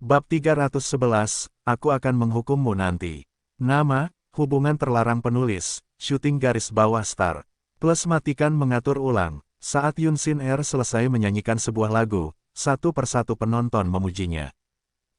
Bab 311, Aku akan menghukummu nanti. Nama, hubungan terlarang penulis, syuting garis bawah star. Plus matikan mengatur ulang. Saat Yun Sin Er selesai menyanyikan sebuah lagu, satu persatu penonton memujinya.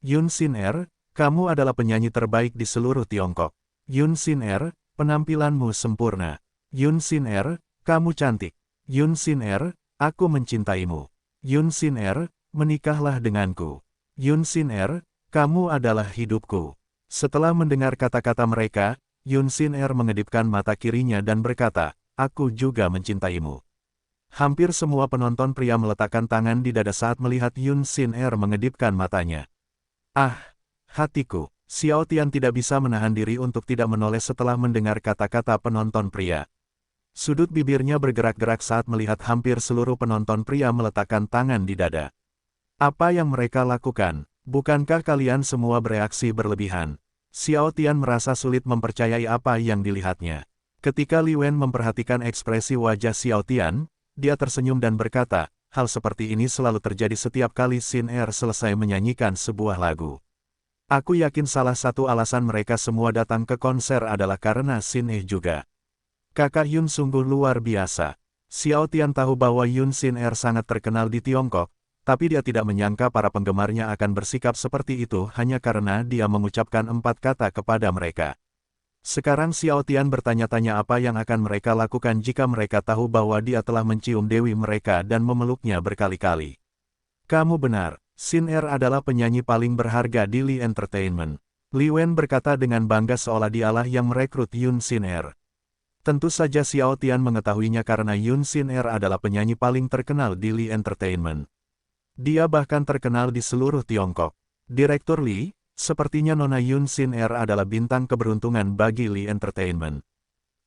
Yun Sin Er, kamu adalah penyanyi terbaik di seluruh Tiongkok. Yun Sin Er, penampilanmu sempurna. Yun Sin Er, kamu cantik. Yun Sin Er, aku mencintaimu. Yun Sin Er, menikahlah denganku. Yun Sin Er, kamu adalah hidupku. Setelah mendengar kata-kata mereka, Yun Sin Er mengedipkan mata kirinya dan berkata, aku juga mencintaimu. Hampir semua penonton pria meletakkan tangan di dada saat melihat Yun Sin Er mengedipkan matanya. Ah, hatiku, Xiao Tian tidak bisa menahan diri untuk tidak menoleh setelah mendengar kata-kata penonton pria. Sudut bibirnya bergerak-gerak saat melihat hampir seluruh penonton pria meletakkan tangan di dada. Apa yang mereka lakukan? Bukankah kalian semua bereaksi berlebihan? Xiao Tian merasa sulit mempercayai apa yang dilihatnya. Ketika Li Wen memperhatikan ekspresi wajah Xiao Tian, dia tersenyum dan berkata, hal seperti ini selalu terjadi setiap kali Sin Er selesai menyanyikan sebuah lagu. Aku yakin salah satu alasan mereka semua datang ke konser adalah karena Sin Er juga. Kakak Yun sungguh luar biasa. Xiao Tian tahu bahwa Yun Sin Er sangat terkenal di Tiongkok, tapi dia tidak menyangka para penggemarnya akan bersikap seperti itu hanya karena dia mengucapkan 4 kata kepada mereka. Sekarang Xiao Tian bertanya-tanya apa yang akan mereka lakukan jika mereka tahu bahwa dia telah mencium dewi mereka dan memeluknya berkali-kali. Kamu benar, Sin Er adalah penyanyi paling berharga di Li Entertainment. Li Wen berkata dengan bangga seolah dialah yang merekrut Yun Sin Er. Tentu saja Xiao Tian mengetahuinya karena Yun Sin Er adalah penyanyi paling terkenal di Li Entertainment. Dia bahkan terkenal di seluruh Tiongkok. Direktur Li, sepertinya Nona Yun Sin Er adalah bintang keberuntungan bagi Li Entertainment.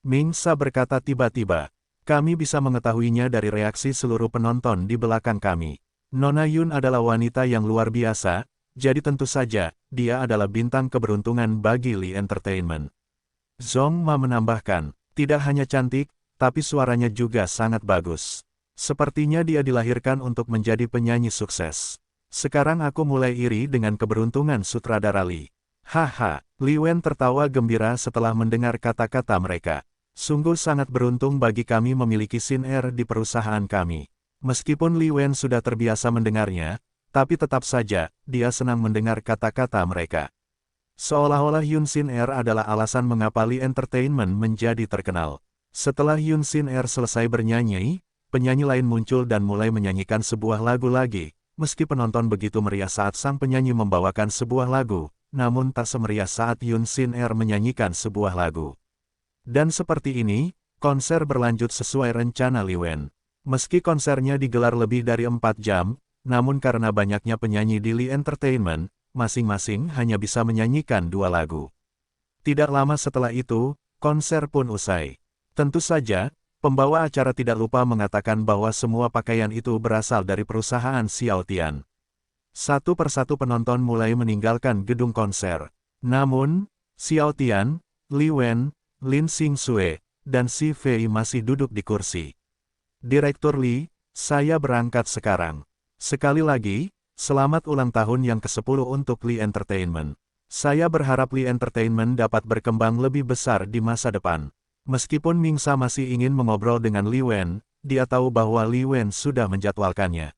Ming Sa berkata tiba-tiba, kami bisa mengetahuinya dari reaksi seluruh penonton di belakang kami. Nona Yun adalah wanita yang luar biasa, jadi tentu saja, dia adalah bintang keberuntungan bagi Li Entertainment. Zhong Ma menambahkan, tidak hanya cantik, tapi suaranya juga sangat bagus. Sepertinya dia dilahirkan untuk menjadi penyanyi sukses. Sekarang aku mulai iri dengan keberuntungan sutradara Li. Haha, Li Wen tertawa gembira setelah mendengar kata-kata mereka. Sungguh sangat beruntung bagi kami memiliki Sin Er di perusahaan kami. Meskipun Li Wen sudah terbiasa mendengarnya, tapi tetap saja, dia senang mendengar kata-kata mereka. Seolah-olah Yun Sin Er adalah alasan mengapa Li Entertainment menjadi terkenal. Setelah Yun Sin Er selesai bernyanyi, penyanyi lain muncul dan mulai menyanyikan sebuah lagu lagi, meski penonton begitu meriah saat sang penyanyi membawakan sebuah lagu, namun tak semeriah saat Yun Sin Er menyanyikan sebuah lagu. Dan seperti ini, konser berlanjut sesuai rencana Li Wen. Meski konsernya digelar lebih dari 4 jam, namun karena banyaknya penyanyi di Li Entertainment, masing-masing hanya bisa menyanyikan 2 lagu. Tidak lama setelah itu, konser pun usai. Tentu saja, pembawa acara tidak lupa mengatakan bahwa semua pakaian itu berasal dari perusahaan Xiao Tian. Satu persatu penonton mulai meninggalkan gedung konser. Namun, Xiao Tian, Li Wen, Lin Xingxue, dan Si Fei masih duduk di kursi. Direktur Li, saya berangkat sekarang. Sekali lagi, selamat ulang tahun yang ke-10 untuk Li Entertainment. Saya berharap Li Entertainment dapat berkembang lebih besar di masa depan. Meskipun Ming Sa masih ingin mengobrol dengan Li Wen, dia tahu bahwa Li Wen sudah menjadwalkannya.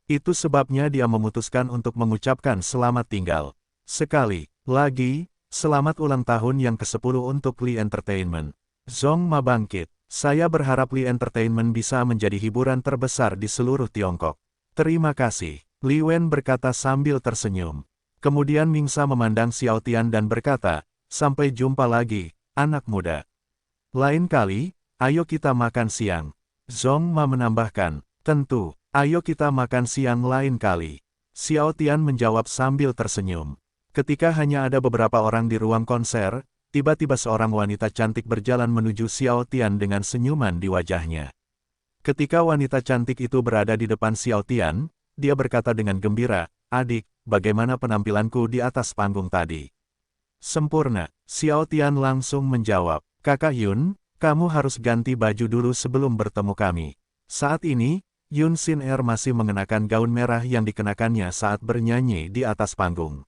Itu sebabnya dia memutuskan untuk mengucapkan selamat tinggal. Sekali lagi, selamat ulang tahun yang ke-10 untuk Li Entertainment. Zhong Ma bangkit. Saya berharap Li Entertainment bisa menjadi hiburan terbesar di seluruh Tiongkok. Terima kasih, Li Wen berkata sambil tersenyum. Kemudian Ming Sa memandang Xiao Tian dan berkata, sampai jumpa lagi, anak muda. Lain kali, ayo kita makan siang. Zhong Ma menambahkan, tentu, ayo kita makan siang lain kali. Xiao Tian menjawab sambil tersenyum. Ketika hanya ada beberapa orang di ruang konser, tiba-tiba seorang wanita cantik berjalan menuju Xiao Tian dengan senyuman di wajahnya. Ketika wanita cantik itu berada di depan Xiao Tian, dia berkata dengan gembira, adik, bagaimana penampilanku di atas panggung tadi? Sempurna, Xiao Tian langsung menjawab. Kakak Yun, kamu harus ganti baju dulu sebelum bertemu kami. Saat ini, Yun Sin Er masih mengenakan gaun merah yang dikenakannya saat bernyanyi di atas panggung.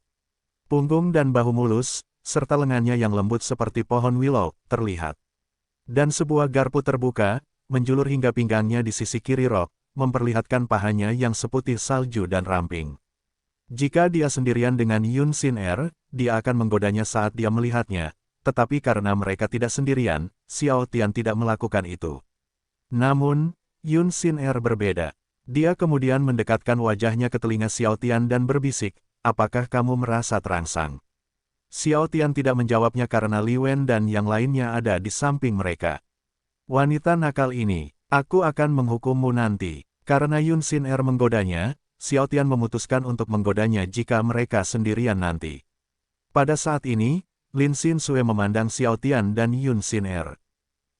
Punggung dan bahu mulus, serta lengannya yang lembut seperti pohon willow, terlihat. Dan sebuah garpu terbuka, menjulur hingga pinggangnya di sisi kiri rok, memperlihatkan pahanya yang seputih salju dan ramping. Jika dia sendirian dengan Yun Sin Er, dia akan menggodanya saat dia melihatnya, tetapi karena mereka tidak sendirian, Xiao Tian tidak melakukan itu. Namun, Yun Sin Er berbeda. Dia kemudian mendekatkan wajahnya ke telinga Xiao Tian dan berbisik, apakah kamu merasa terangsang? Xiao Tian tidak menjawabnya karena Li Wen dan yang lainnya ada di samping mereka. Wanita nakal ini, aku akan menghukummu nanti. Karena Yun Sin Er menggodanya, Xiao Tian memutuskan untuk menggodanya jika mereka sendirian nanti. Pada saat ini, Lin Xin Sue memandang Xiao Tian dan Yun Sin Er.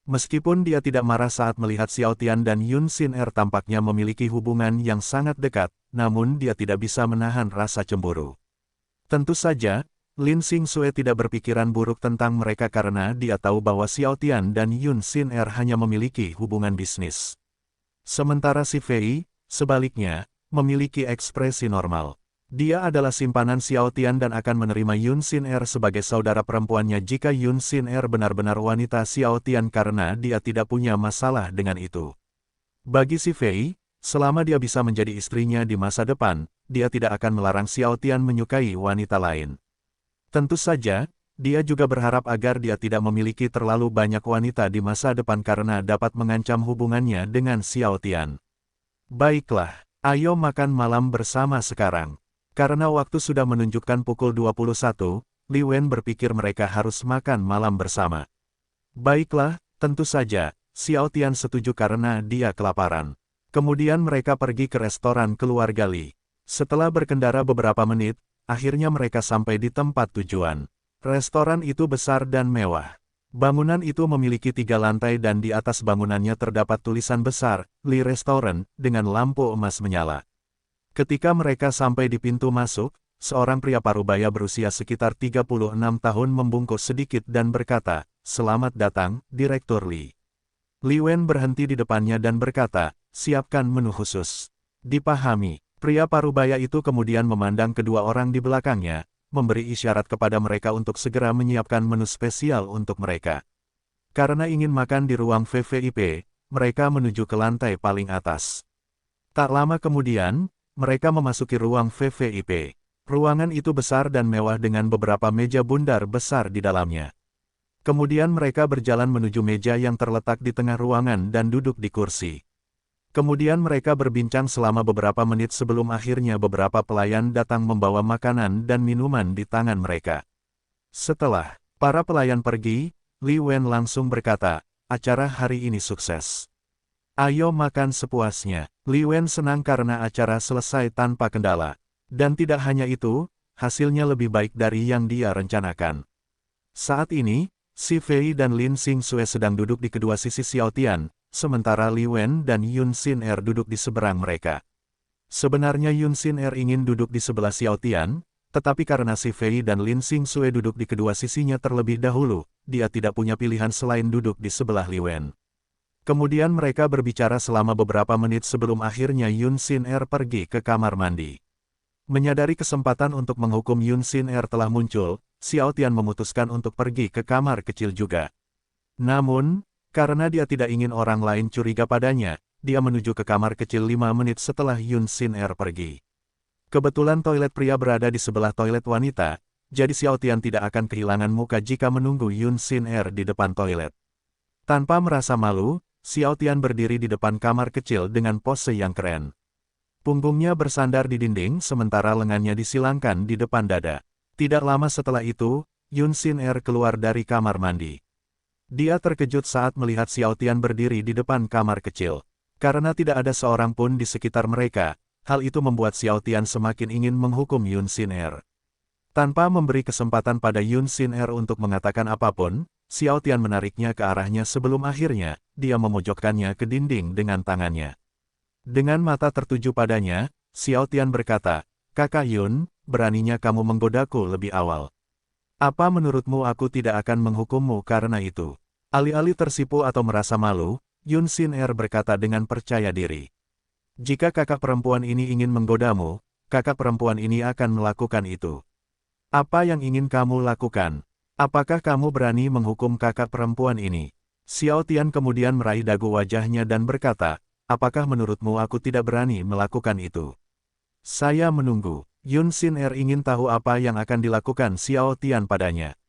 Meskipun dia tidak marah saat melihat Xiao Tian dan Yun Sin Er tampaknya memiliki hubungan yang sangat dekat, namun dia tidak bisa menahan rasa cemburu. Tentu saja, Lin Xin Sue tidak berpikiran buruk tentang mereka karena dia tahu bahwa Xiao Tian dan Yun Sin Er hanya memiliki hubungan bisnis. Sementara si Fei, sebaliknya, memiliki ekspresi normal. Dia adalah simpanan Xiao Tian dan akan menerima Yun Sin Er sebagai saudara perempuannya jika Yun Sin Er benar-benar wanita Xiao Tian karena dia tidak punya masalah dengan itu. Bagi si Fei, selama dia bisa menjadi istrinya di masa depan, dia tidak akan melarang Xiao Tian menyukai wanita lain. Tentu saja, dia juga berharap agar dia tidak memiliki terlalu banyak wanita di masa depan karena dapat mengancam hubungannya dengan Xiao Tian. Baiklah, ayo makan malam bersama sekarang. Karena waktu sudah menunjukkan pukul 21, Li Wen berpikir mereka harus makan malam bersama. Baiklah, tentu saja, Xiao Tian setuju karena dia kelaparan. Kemudian mereka pergi ke restoran keluarga Li. Setelah berkendara beberapa menit, akhirnya mereka sampai di tempat tujuan. Restoran itu besar dan mewah. Bangunan itu memiliki 3 lantai dan di atas bangunannya terdapat tulisan besar, Li Restaurant, dengan lampu emas menyala. Ketika mereka sampai di pintu masuk, seorang pria parubaya berusia sekitar 36 tahun membungkuk sedikit dan berkata, "Selamat datang, Direktur Li." Li Wen berhenti di depannya dan berkata, "Siapkan menu khusus." Dipahami. Pria parubaya itu kemudian memandang kedua orang di belakangnya, memberi isyarat kepada mereka untuk segera menyiapkan menu spesial untuk mereka. Karena ingin makan di ruang VVIP, mereka menuju ke lantai paling atas. Tak lama kemudian, mereka memasuki ruang VVIP. Ruangan itu besar dan mewah dengan beberapa meja bundar besar di dalamnya. Kemudian mereka berjalan menuju meja yang terletak di tengah ruangan dan duduk di kursi. Kemudian mereka berbincang selama beberapa menit sebelum akhirnya beberapa pelayan datang membawa makanan dan minuman di tangan mereka. Setelah para pelayan pergi, Li Wen langsung berkata, "Acara hari ini sukses. Ayo makan sepuasnya." Li Wen senang karena acara selesai tanpa kendala. Dan tidak hanya itu, hasilnya lebih baik dari yang dia rencanakan. Saat ini, si Fei dan Lin Xin Sue sedang duduk di kedua sisi Xiao Tian, sementara Li Wen dan Yun Sin Er duduk di seberang mereka. Sebenarnya Yun Sin Er ingin duduk di sebelah Xiao Tian, tetapi karena si Fei dan Lin Xin Sue duduk di kedua sisinya terlebih dahulu, dia tidak punya pilihan selain duduk di sebelah Li Wen. Kemudian mereka berbicara selama beberapa menit sebelum akhirnya Yun Sin Er pergi ke kamar mandi. Menyadari kesempatan untuk menghukum Yun Sin Er telah muncul, Xiao Tian memutuskan untuk pergi ke kamar kecil juga. Namun, karena dia tidak ingin orang lain curiga padanya, dia menuju ke kamar kecil 5 menit setelah Yun Sin Er pergi. Kebetulan toilet pria berada di sebelah toilet wanita, jadi Xiao Tian tidak akan kehilangan muka jika menunggu Yun Sin Er di depan toilet. Tanpa merasa malu, Xiao Tian berdiri di depan kamar kecil dengan pose yang keren. Punggungnya bersandar di dinding sementara lengannya disilangkan di depan dada. Tidak lama setelah itu, Yun Sin Er keluar dari kamar mandi. Dia terkejut saat melihat Xiao Tian berdiri di depan kamar kecil. Karena tidak ada seorang pun di sekitar mereka, hal itu membuat Xiao Tian semakin ingin menghukum Yun Sin Er. Tanpa memberi kesempatan pada Yun Sin Er untuk mengatakan apapun, Xiao Tian menariknya ke arahnya sebelum akhirnya, dia memojokkannya ke dinding dengan tangannya. Dengan mata tertuju padanya, Xiao Tian berkata, "Kakak Yun, beraninya kamu menggodaku lebih awal. Apa menurutmu aku tidak akan menghukummu karena itu?" Alih-alih tersipu atau merasa malu, Yun Sin Er berkata dengan percaya diri. Jika kakak perempuan ini ingin menggodamu, kakak perempuan ini akan melakukan itu. Apa yang ingin kamu lakukan? Apakah kamu berani menghukum kakak perempuan ini? Xiao Tian kemudian meraih dagu wajahnya dan berkata, apakah menurutmu aku tidak berani melakukan itu? Saya menunggu. Yun Xin Er ingin tahu apa yang akan dilakukan Xiao Tian padanya.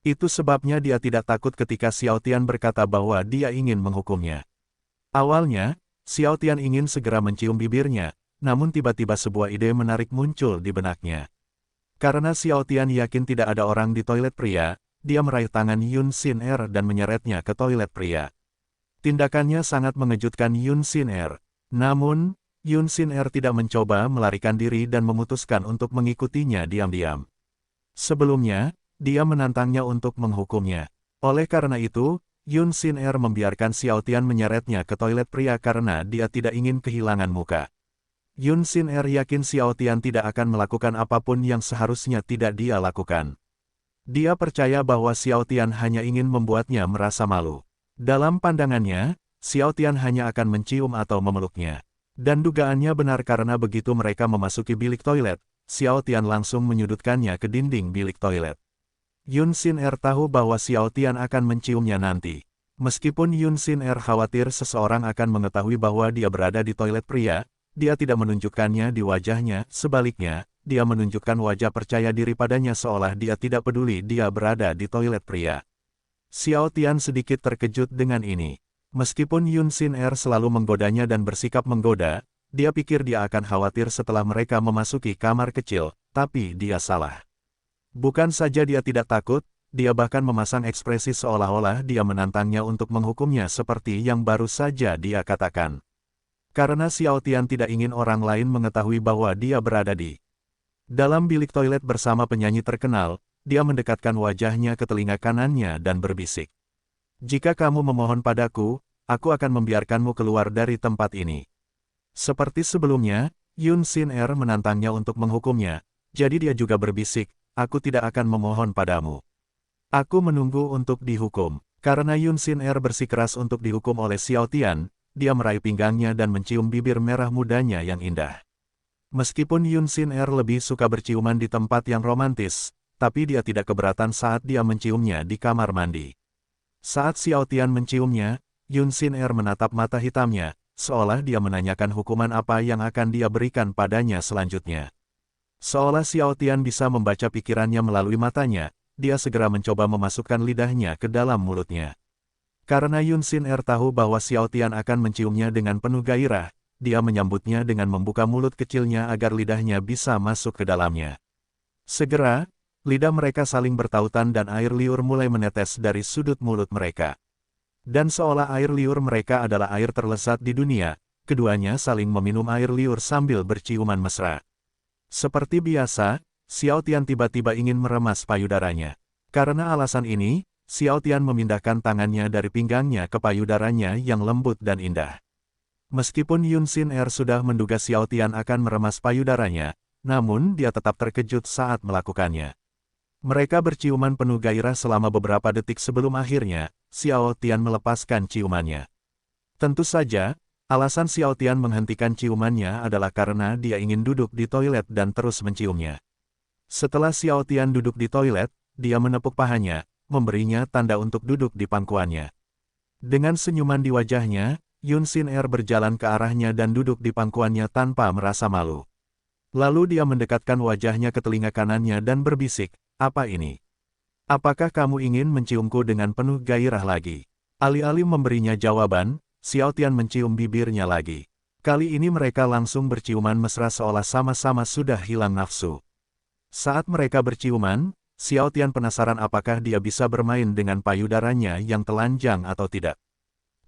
Itu sebabnya dia tidak takut ketika Xiao Tian berkata bahwa dia ingin menghukumnya. Awalnya, Xiao Tian ingin segera mencium bibirnya, namun tiba-tiba sebuah ide menarik muncul di benaknya. Karena Xiao Tian yakin tidak ada orang di toilet pria, dia meraih tangan Yun Xin Er dan menyeretnya ke toilet pria. Tindakannya sangat mengejutkan Yun Xin Er. Namun, Yun Xin Er tidak mencoba melarikan diri dan memutuskan untuk mengikutinya diam-diam. Sebelumnya, dia menantangnya untuk menghukumnya. Oleh karena itu, Yun Xin Er membiarkan Xiao Tian menyeretnya ke toilet pria karena dia tidak ingin kehilangan muka. Yun Xin Er yakin Xiao Tian tidak akan melakukan apapun yang seharusnya tidak dia lakukan. Dia percaya bahwa Xiao Tian hanya ingin membuatnya merasa malu. Dalam pandangannya, Xiao Tian hanya akan mencium atau memeluknya. Dan dugaannya benar karena begitu mereka memasuki bilik toilet, Xiao Tian langsung menyudutkannya ke dinding bilik toilet. Yun Xin Er tahu bahwa Xiao Tian akan menciumnya nanti. Meskipun Yun Xin Er khawatir seseorang akan mengetahui bahwa dia berada di toilet pria, dia tidak menunjukkannya di wajahnya, sebaliknya, dia menunjukkan wajah percaya diri padanya seolah dia tidak peduli dia berada di toilet pria. Xiao Tian sedikit terkejut dengan ini. Meskipun Yun Xin Er selalu menggodanya dan bersikap menggoda, dia pikir dia akan khawatir setelah mereka memasuki kamar kecil, tapi dia salah. Bukan saja dia tidak takut, dia bahkan memasang ekspresi seolah-olah dia menantangnya untuk menghukumnya seperti yang baru saja dia katakan. Karena Xiao Tian tidak ingin orang lain mengetahui bahwa dia berada di dalam bilik toilet bersama penyanyi terkenal, dia mendekatkan wajahnya ke telinga kanannya dan berbisik. Jika kamu memohon padaku, aku akan membiarkanmu keluar dari tempat ini. Seperti sebelumnya, Yun Xin Er menantangnya untuk menghukumnya, jadi dia juga berbisik, aku tidak akan memohon padamu. Aku menunggu untuk dihukum. Karena Yun Xin Er bersikeras untuk dihukum oleh Xiao Tian, dia meraih pinggangnya dan mencium bibir merah mudanya yang indah. Meskipun Yun Xin Er lebih suka berciuman di tempat yang romantis, tapi dia tidak keberatan saat dia menciumnya di kamar mandi. Saat Xiao Tian menciumnya, Yun Xin Er menatap mata hitamnya, seolah dia menanyakan hukuman apa yang akan dia berikan padanya selanjutnya. Seolah Xiao Tian bisa membaca pikirannya melalui matanya, dia segera mencoba memasukkan lidahnya ke dalam mulutnya. Karena Yun Xin Er tahu bahwa Xiao Tian akan menciumnya dengan penuh gairah, dia menyambutnya dengan membuka mulut kecilnya agar lidahnya bisa masuk ke dalamnya. Segera, lidah mereka saling bertautan dan air liur mulai menetes dari sudut mulut mereka. Dan seolah air liur mereka adalah air terlezat di dunia, keduanya saling meminum air liur sambil berciuman mesra. Seperti biasa, Xiao Tian tiba-tiba ingin meremas payudaranya. Karena alasan ini, Xiao Tian memindahkan tangannya dari pinggangnya ke payudaranya yang lembut dan indah. Meskipun Yun Xin Er sudah menduga Xiao Tian akan meremas payudaranya, namun dia tetap terkejut saat melakukannya. Mereka berciuman penuh gairah selama beberapa detik sebelum akhirnya, Xiao Tian melepaskan ciumannya. Tentu saja, alasan Xiao Tian menghentikan ciumannya adalah karena dia ingin duduk di toilet dan terus menciumnya. Setelah Xiao Tian duduk di toilet, dia menepuk pahanya, memberinya tanda untuk duduk di pangkuannya. Dengan senyuman di wajahnya, Yun Xin Er berjalan ke arahnya dan duduk di pangkuannya tanpa merasa malu. Lalu dia mendekatkan wajahnya ke telinga kanannya dan berbisik, apa ini? Apakah kamu ingin menciumku dengan penuh gairah lagi? Alih-alih memberinya jawaban, Xiao Tian mencium bibirnya lagi. Kali ini mereka langsung berciuman mesra seolah sama-sama sudah hilang nafsu. Saat mereka berciuman, Xiao Tian penasaran apakah dia bisa bermain dengan payudaranya yang telanjang atau tidak.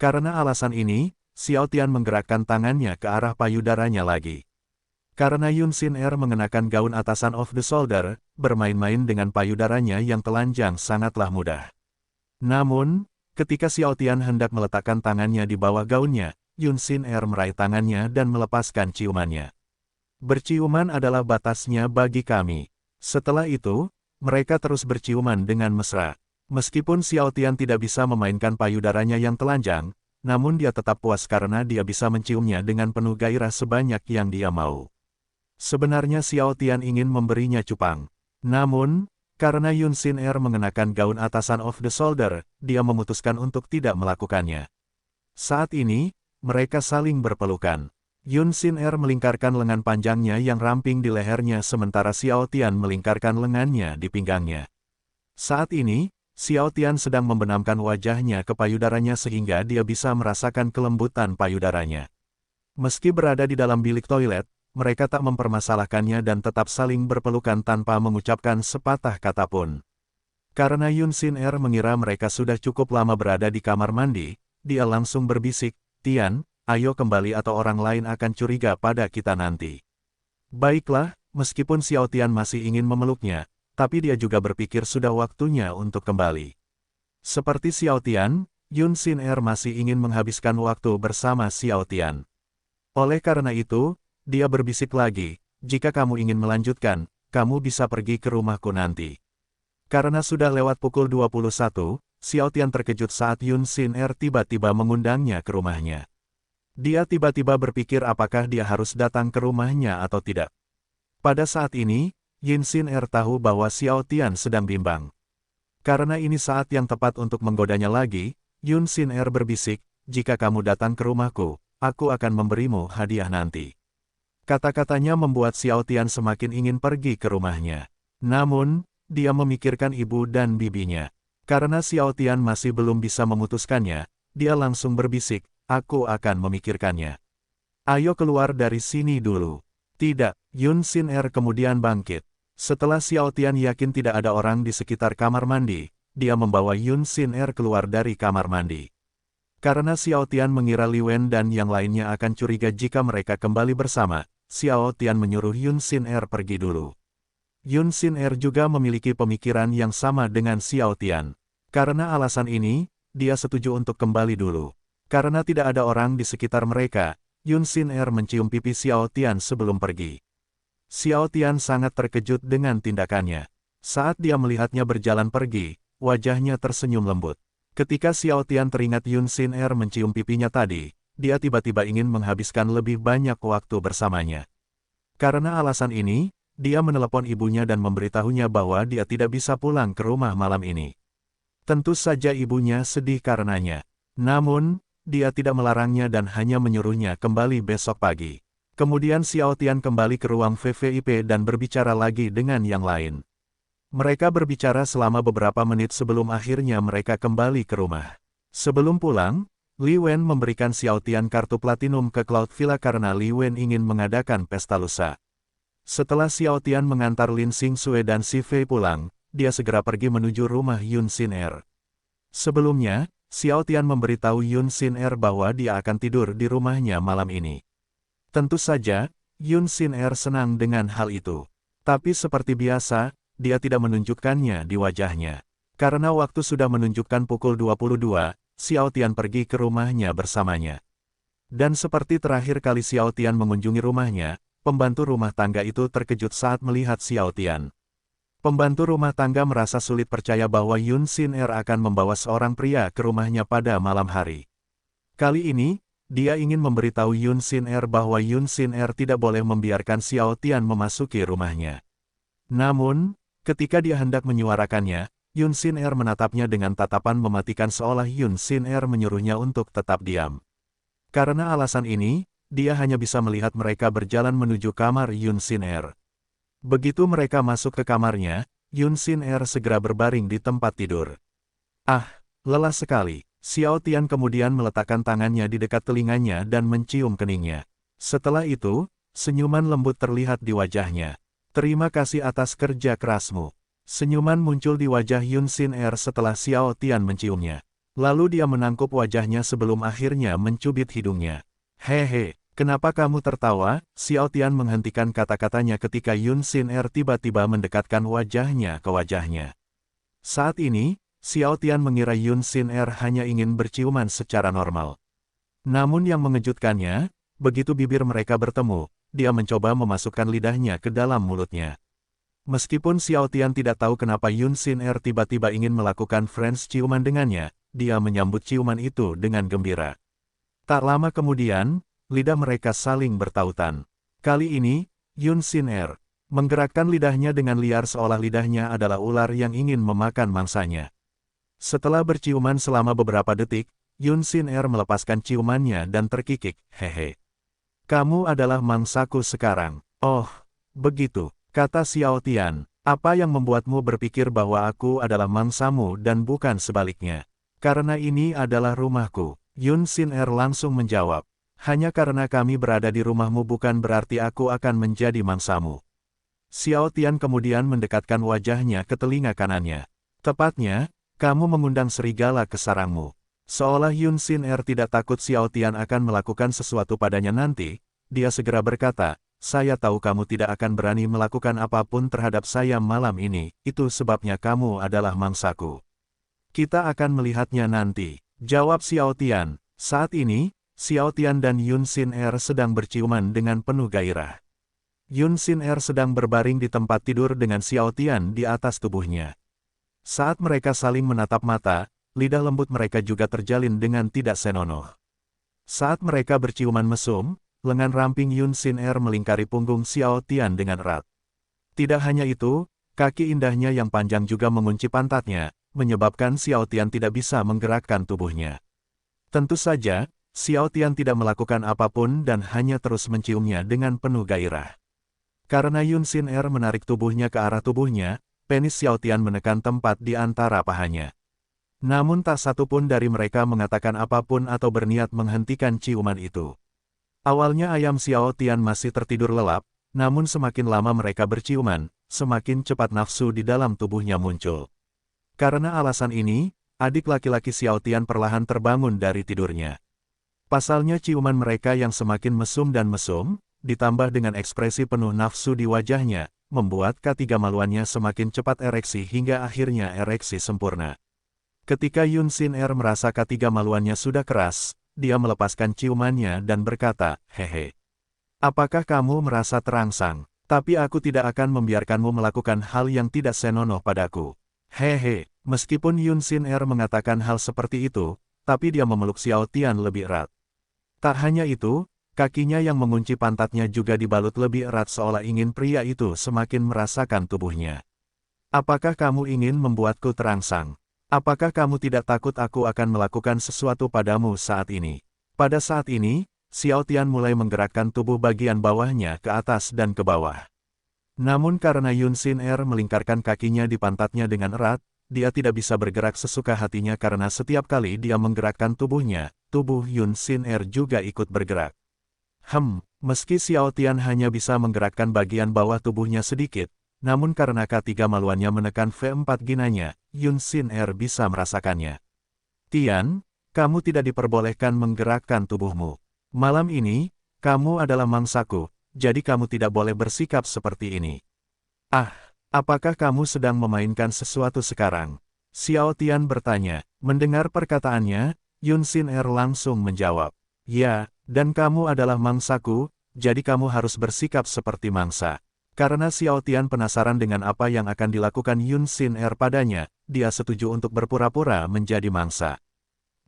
Karena alasan ini, Xiao Tian menggerakkan tangannya ke arah payudaranya lagi. Karena Yun Xin Er mengenakan gaun atasan off the shoulder, bermain-main dengan payudaranya yang telanjang sangatlah mudah. Namun, ketika Xiao Tian hendak meletakkan tangannya di bawah gaunnya, Yun Xin Er meraih tangannya dan melepaskan ciumannya. Berciuman adalah batasnya bagi kami. Setelah itu, mereka terus berciuman dengan mesra. Meskipun Xiao Tian tidak bisa memainkan payudaranya yang telanjang, namun dia tetap puas karena dia bisa menciumnya dengan penuh gairah sebanyak yang dia mau. Sebenarnya Xiao Tian ingin memberinya cupang. Namun, karena Yun Xin Er mengenakan gaun atasan off the shoulder, dia memutuskan untuk tidak melakukannya. Saat ini, mereka saling berpelukan. Yun Xin Er melingkarkan lengan panjangnya yang ramping di lehernya sementara Xiao Tian melingkarkan lengannya di pinggangnya. Saat ini, Xiao Tian sedang membenamkan wajahnya ke payudaranya sehingga dia bisa merasakan kelembutan payudaranya. Meski berada di dalam bilik toilet, mereka tak mempermasalahkannya dan tetap saling berpelukan tanpa mengucapkan sepatah kata pun. Karena Yun Xin Er mengira mereka sudah cukup lama berada di kamar mandi, dia langsung berbisik, "Tian, ayo kembali atau orang lain akan curiga pada kita nanti." Baiklah, meskipun Xiao Tian masih ingin memeluknya, tapi dia juga berpikir sudah waktunya untuk kembali. Seperti Xiao Tian, Yun Xin Er masih ingin menghabiskan waktu bersama Xiao Tian. Oleh karena itu, dia berbisik lagi, "Jika kamu ingin melanjutkan, kamu bisa pergi ke rumahku nanti." Karena sudah lewat pukul 21, Xiao Tian terkejut saat Yun Xin Er tiba-tiba mengundangnya ke rumahnya. Dia tiba-tiba berpikir apakah dia harus datang ke rumahnya atau tidak. Pada saat ini, Yun Xin Er tahu bahwa Xiao Tian sedang bimbang. Karena ini saat yang tepat untuk menggodanya lagi, Yun Xin Er berbisik, "Jika kamu datang ke rumahku, aku akan memberimu hadiah nanti." Kata-katanya membuat Xiao Tian semakin ingin pergi ke rumahnya. Namun, dia memikirkan ibu dan bibinya. Karena Xiao Tian masih belum bisa memutuskannya, dia langsung berbisik, "Aku akan memikirkannya. Ayo keluar dari sini dulu." "Tidak," Yun Xin Er kemudian bangkit. Setelah Xiao Tian yakin tidak ada orang di sekitar kamar mandi, dia membawa Yun Xin Er keluar dari kamar mandi. Karena Xiao Tian mengira Li Wen dan yang lainnya akan curiga jika mereka kembali bersama, Xiao Tian menyuruh Yun Xin Er pergi dulu. Yun Xin Er juga memiliki pemikiran yang sama dengan Xiao Tian. Karena alasan ini, dia setuju untuk kembali dulu. Karena tidak ada orang di sekitar mereka, Yun Xin Er mencium pipi Xiao Tian sebelum pergi. Xiao Tian sangat terkejut dengan tindakannya. Saat dia melihatnya berjalan pergi, wajahnya tersenyum lembut. Ketika Xiao Tian teringat Yun Xin Er mencium pipinya tadi, dia tiba-tiba ingin menghabiskan lebih banyak waktu bersamanya. Karena alasan ini, dia menelepon ibunya dan memberitahunya bahwa dia tidak bisa pulang ke rumah malam ini. Tentu saja ibunya sedih karenanya. Namun, dia tidak melarangnya dan hanya menyuruhnya kembali besok pagi. Kemudian Xiao Tian kembali ke ruang VVIP dan berbicara lagi dengan yang lain. Mereka berbicara selama beberapa menit sebelum akhirnya mereka kembali ke rumah. Sebelum pulang, Li Wen memberikan Xiao Tian kartu platinum ke Cloud Villa karena Li Wen ingin mengadakan pesta lusa. Setelah Xiao Tian mengantar Lin Xingxue dan Si Fei pulang, dia segera pergi menuju rumah Yun Xin Er. Sebelumnya, Xiao Tian memberitahu Yun Xin Er bahwa dia akan tidur di rumahnya malam ini. Tentu saja, Yun Xin Er senang dengan hal itu. Tapi seperti biasa, dia tidak menunjukkannya di wajahnya. Karena waktu sudah menunjukkan pukul 22, Xiao Tian pergi ke rumahnya bersamanya. Dan seperti terakhir kali Xiao Tian mengunjungi rumahnya, pembantu rumah tangga itu terkejut saat melihat Xiao Tian. Pembantu rumah tangga merasa sulit percaya bahwa Yun Xin Er akan membawa seorang pria ke rumahnya pada malam hari. Kali ini, dia ingin memberitahu Yun Xin Er bahwa Yun Xin Er tidak boleh membiarkan Xiao Tian memasuki rumahnya. Namun, ketika dia hendak menyuarakannya, Yun Xin Er menatapnya dengan tatapan mematikan seolah Yun Xin Er menyuruhnya untuk tetap diam. Karena alasan ini, dia hanya bisa melihat mereka berjalan menuju kamar Yun Xin Er. Begitu mereka masuk ke kamarnya, Yun Xin Er segera berbaring di tempat tidur. "Ah, lelah sekali." Xiao Tian kemudian meletakkan tangannya di dekat telinganya dan mencium keningnya. Setelah itu, senyuman lembut terlihat di wajahnya. "Terima kasih atas kerja kerasmu." Senyuman muncul di wajah Yun Xin Er setelah Xiao Tian menciumnya. Lalu dia menangkup wajahnya sebelum akhirnya mencubit hidungnya. "Hehe, kenapa kamu tertawa?" Xiao Tian menghentikan kata-katanya ketika Yun Xin Er tiba-tiba mendekatkan wajahnya ke wajahnya. Saat ini, Xiao Tian mengira Yun Xin Er hanya ingin berciuman secara normal. Namun yang mengejutkannya, begitu bibir mereka bertemu, dia mencoba memasukkan lidahnya ke dalam mulutnya. Meskipun Xiao Tian tidak tahu kenapa Yun Xin Er tiba-tiba ingin melakukan French ciuman dengannya, dia menyambut ciuman itu dengan gembira. Tak lama kemudian, lidah mereka saling bertautan. Kali ini, Yun Sin Er menggerakkan lidahnya dengan liar seolah lidahnya adalah ular yang ingin memakan mangsanya. Setelah berciuman selama beberapa detik, Yun Sin Er melepaskan ciumannya dan terkikik, hehe. Kamu adalah mangsaku sekarang. Oh, begitu, kata Xiao Tian. Apa yang membuatmu berpikir bahwa aku adalah mangsamu dan bukan sebaliknya? Karena ini adalah rumahku. Yun Sin Er langsung menjawab. Hanya karena kami berada di rumahmu bukan berarti aku akan menjadi mangsamu. Xiao Tian kemudian mendekatkan wajahnya ke telinga kanannya. Tepatnya, kamu mengundang serigala ke sarangmu. Seolah Yun Sin Er tidak takut Xiao Tian akan melakukan sesuatu padanya nanti, dia segera berkata, saya tahu kamu tidak akan berani melakukan apapun terhadap saya malam ini, itu sebabnya kamu adalah mangsaku. Kita akan melihatnya nanti, jawab Xiao Tian. Saat ini, Xiao Tian dan Yun Sin Er sedang berciuman dengan penuh gairah. Yun Sin Er sedang berbaring di tempat tidur dengan Xiao Tian di atas tubuhnya. Saat mereka saling menatap mata, lidah lembut mereka juga terjalin dengan tidak senonoh. Saat mereka berciuman mesum, lengan ramping Yun Sin Er melingkari punggung Xiao Tian dengan erat. Tidak hanya itu, kaki indahnya yang panjang juga mengunci pantatnya, menyebabkan Xiao Tian tidak bisa menggerakkan tubuhnya. Tentu saja, Xiao Tian tidak melakukan apapun dan hanya terus menciumnya dengan penuh gairah. Karena Yun Sin Er menarik tubuhnya ke arah tubuhnya, penis Xiao Tian menekan tempat di antara pahanya. Namun tak satu pun dari mereka mengatakan apapun atau berniat menghentikan ciuman itu. Awalnya ayam Xiao Tian masih tertidur lelap, namun semakin lama mereka berciuman, semakin cepat nafsu di dalam tubuhnya muncul. Karena alasan ini, adik laki-laki Xiao Tian perlahan terbangun dari tidurnya. Pasalnya ciuman mereka yang semakin mesum dan mesum, ditambah dengan ekspresi penuh nafsu di wajahnya, membuat ketiga maluannya semakin cepat ereksi hingga akhirnya ereksi sempurna. Ketika Yun Sin Er merasa ketiga maluannya sudah keras, dia melepaskan ciumannya dan berkata, hehe. Apakah kamu merasa terangsang? Tapi aku tidak akan membiarkanmu melakukan hal yang tidak senonoh padaku. Hehe, meskipun Yun Sin Er mengatakan hal seperti itu, tapi dia memeluk Xiao Tian lebih erat. Tak hanya itu, kakinya yang mengunci pantatnya juga dibalut lebih erat seolah ingin pria itu semakin merasakan tubuhnya. Apakah kamu ingin membuatku terangsang? Apakah kamu tidak takut aku akan melakukan sesuatu padamu saat ini? Pada saat ini, Xiao Tian mulai menggerakkan tubuh bagian bawahnya ke atas dan ke bawah. Namun karena Yun Sin Er melingkarkan kakinya di pantatnya dengan erat, dia tidak bisa bergerak sesuka hatinya karena setiap kali dia menggerakkan tubuhnya, tubuh Yun Sin Er juga ikut bergerak. Meski Xiao Tian hanya bisa menggerakkan bagian bawah tubuhnya sedikit, namun karena ketiga maluannya menekan V4 ginanya, Yun Sin Er bisa merasakannya. Tian, kamu tidak diperbolehkan menggerakkan tubuhmu. Malam ini, kamu adalah mangsaku, jadi kamu tidak boleh bersikap seperti ini. Apakah kamu sedang memainkan sesuatu sekarang? Xiao Tian bertanya. Mendengar perkataannya, Yun Sin Er langsung menjawab. Ya, dan kamu adalah mangsaku, jadi kamu harus bersikap seperti mangsa. Karena Xiao Tian penasaran dengan apa yang akan dilakukan Yun Sin Er padanya, dia setuju untuk berpura-pura menjadi mangsa.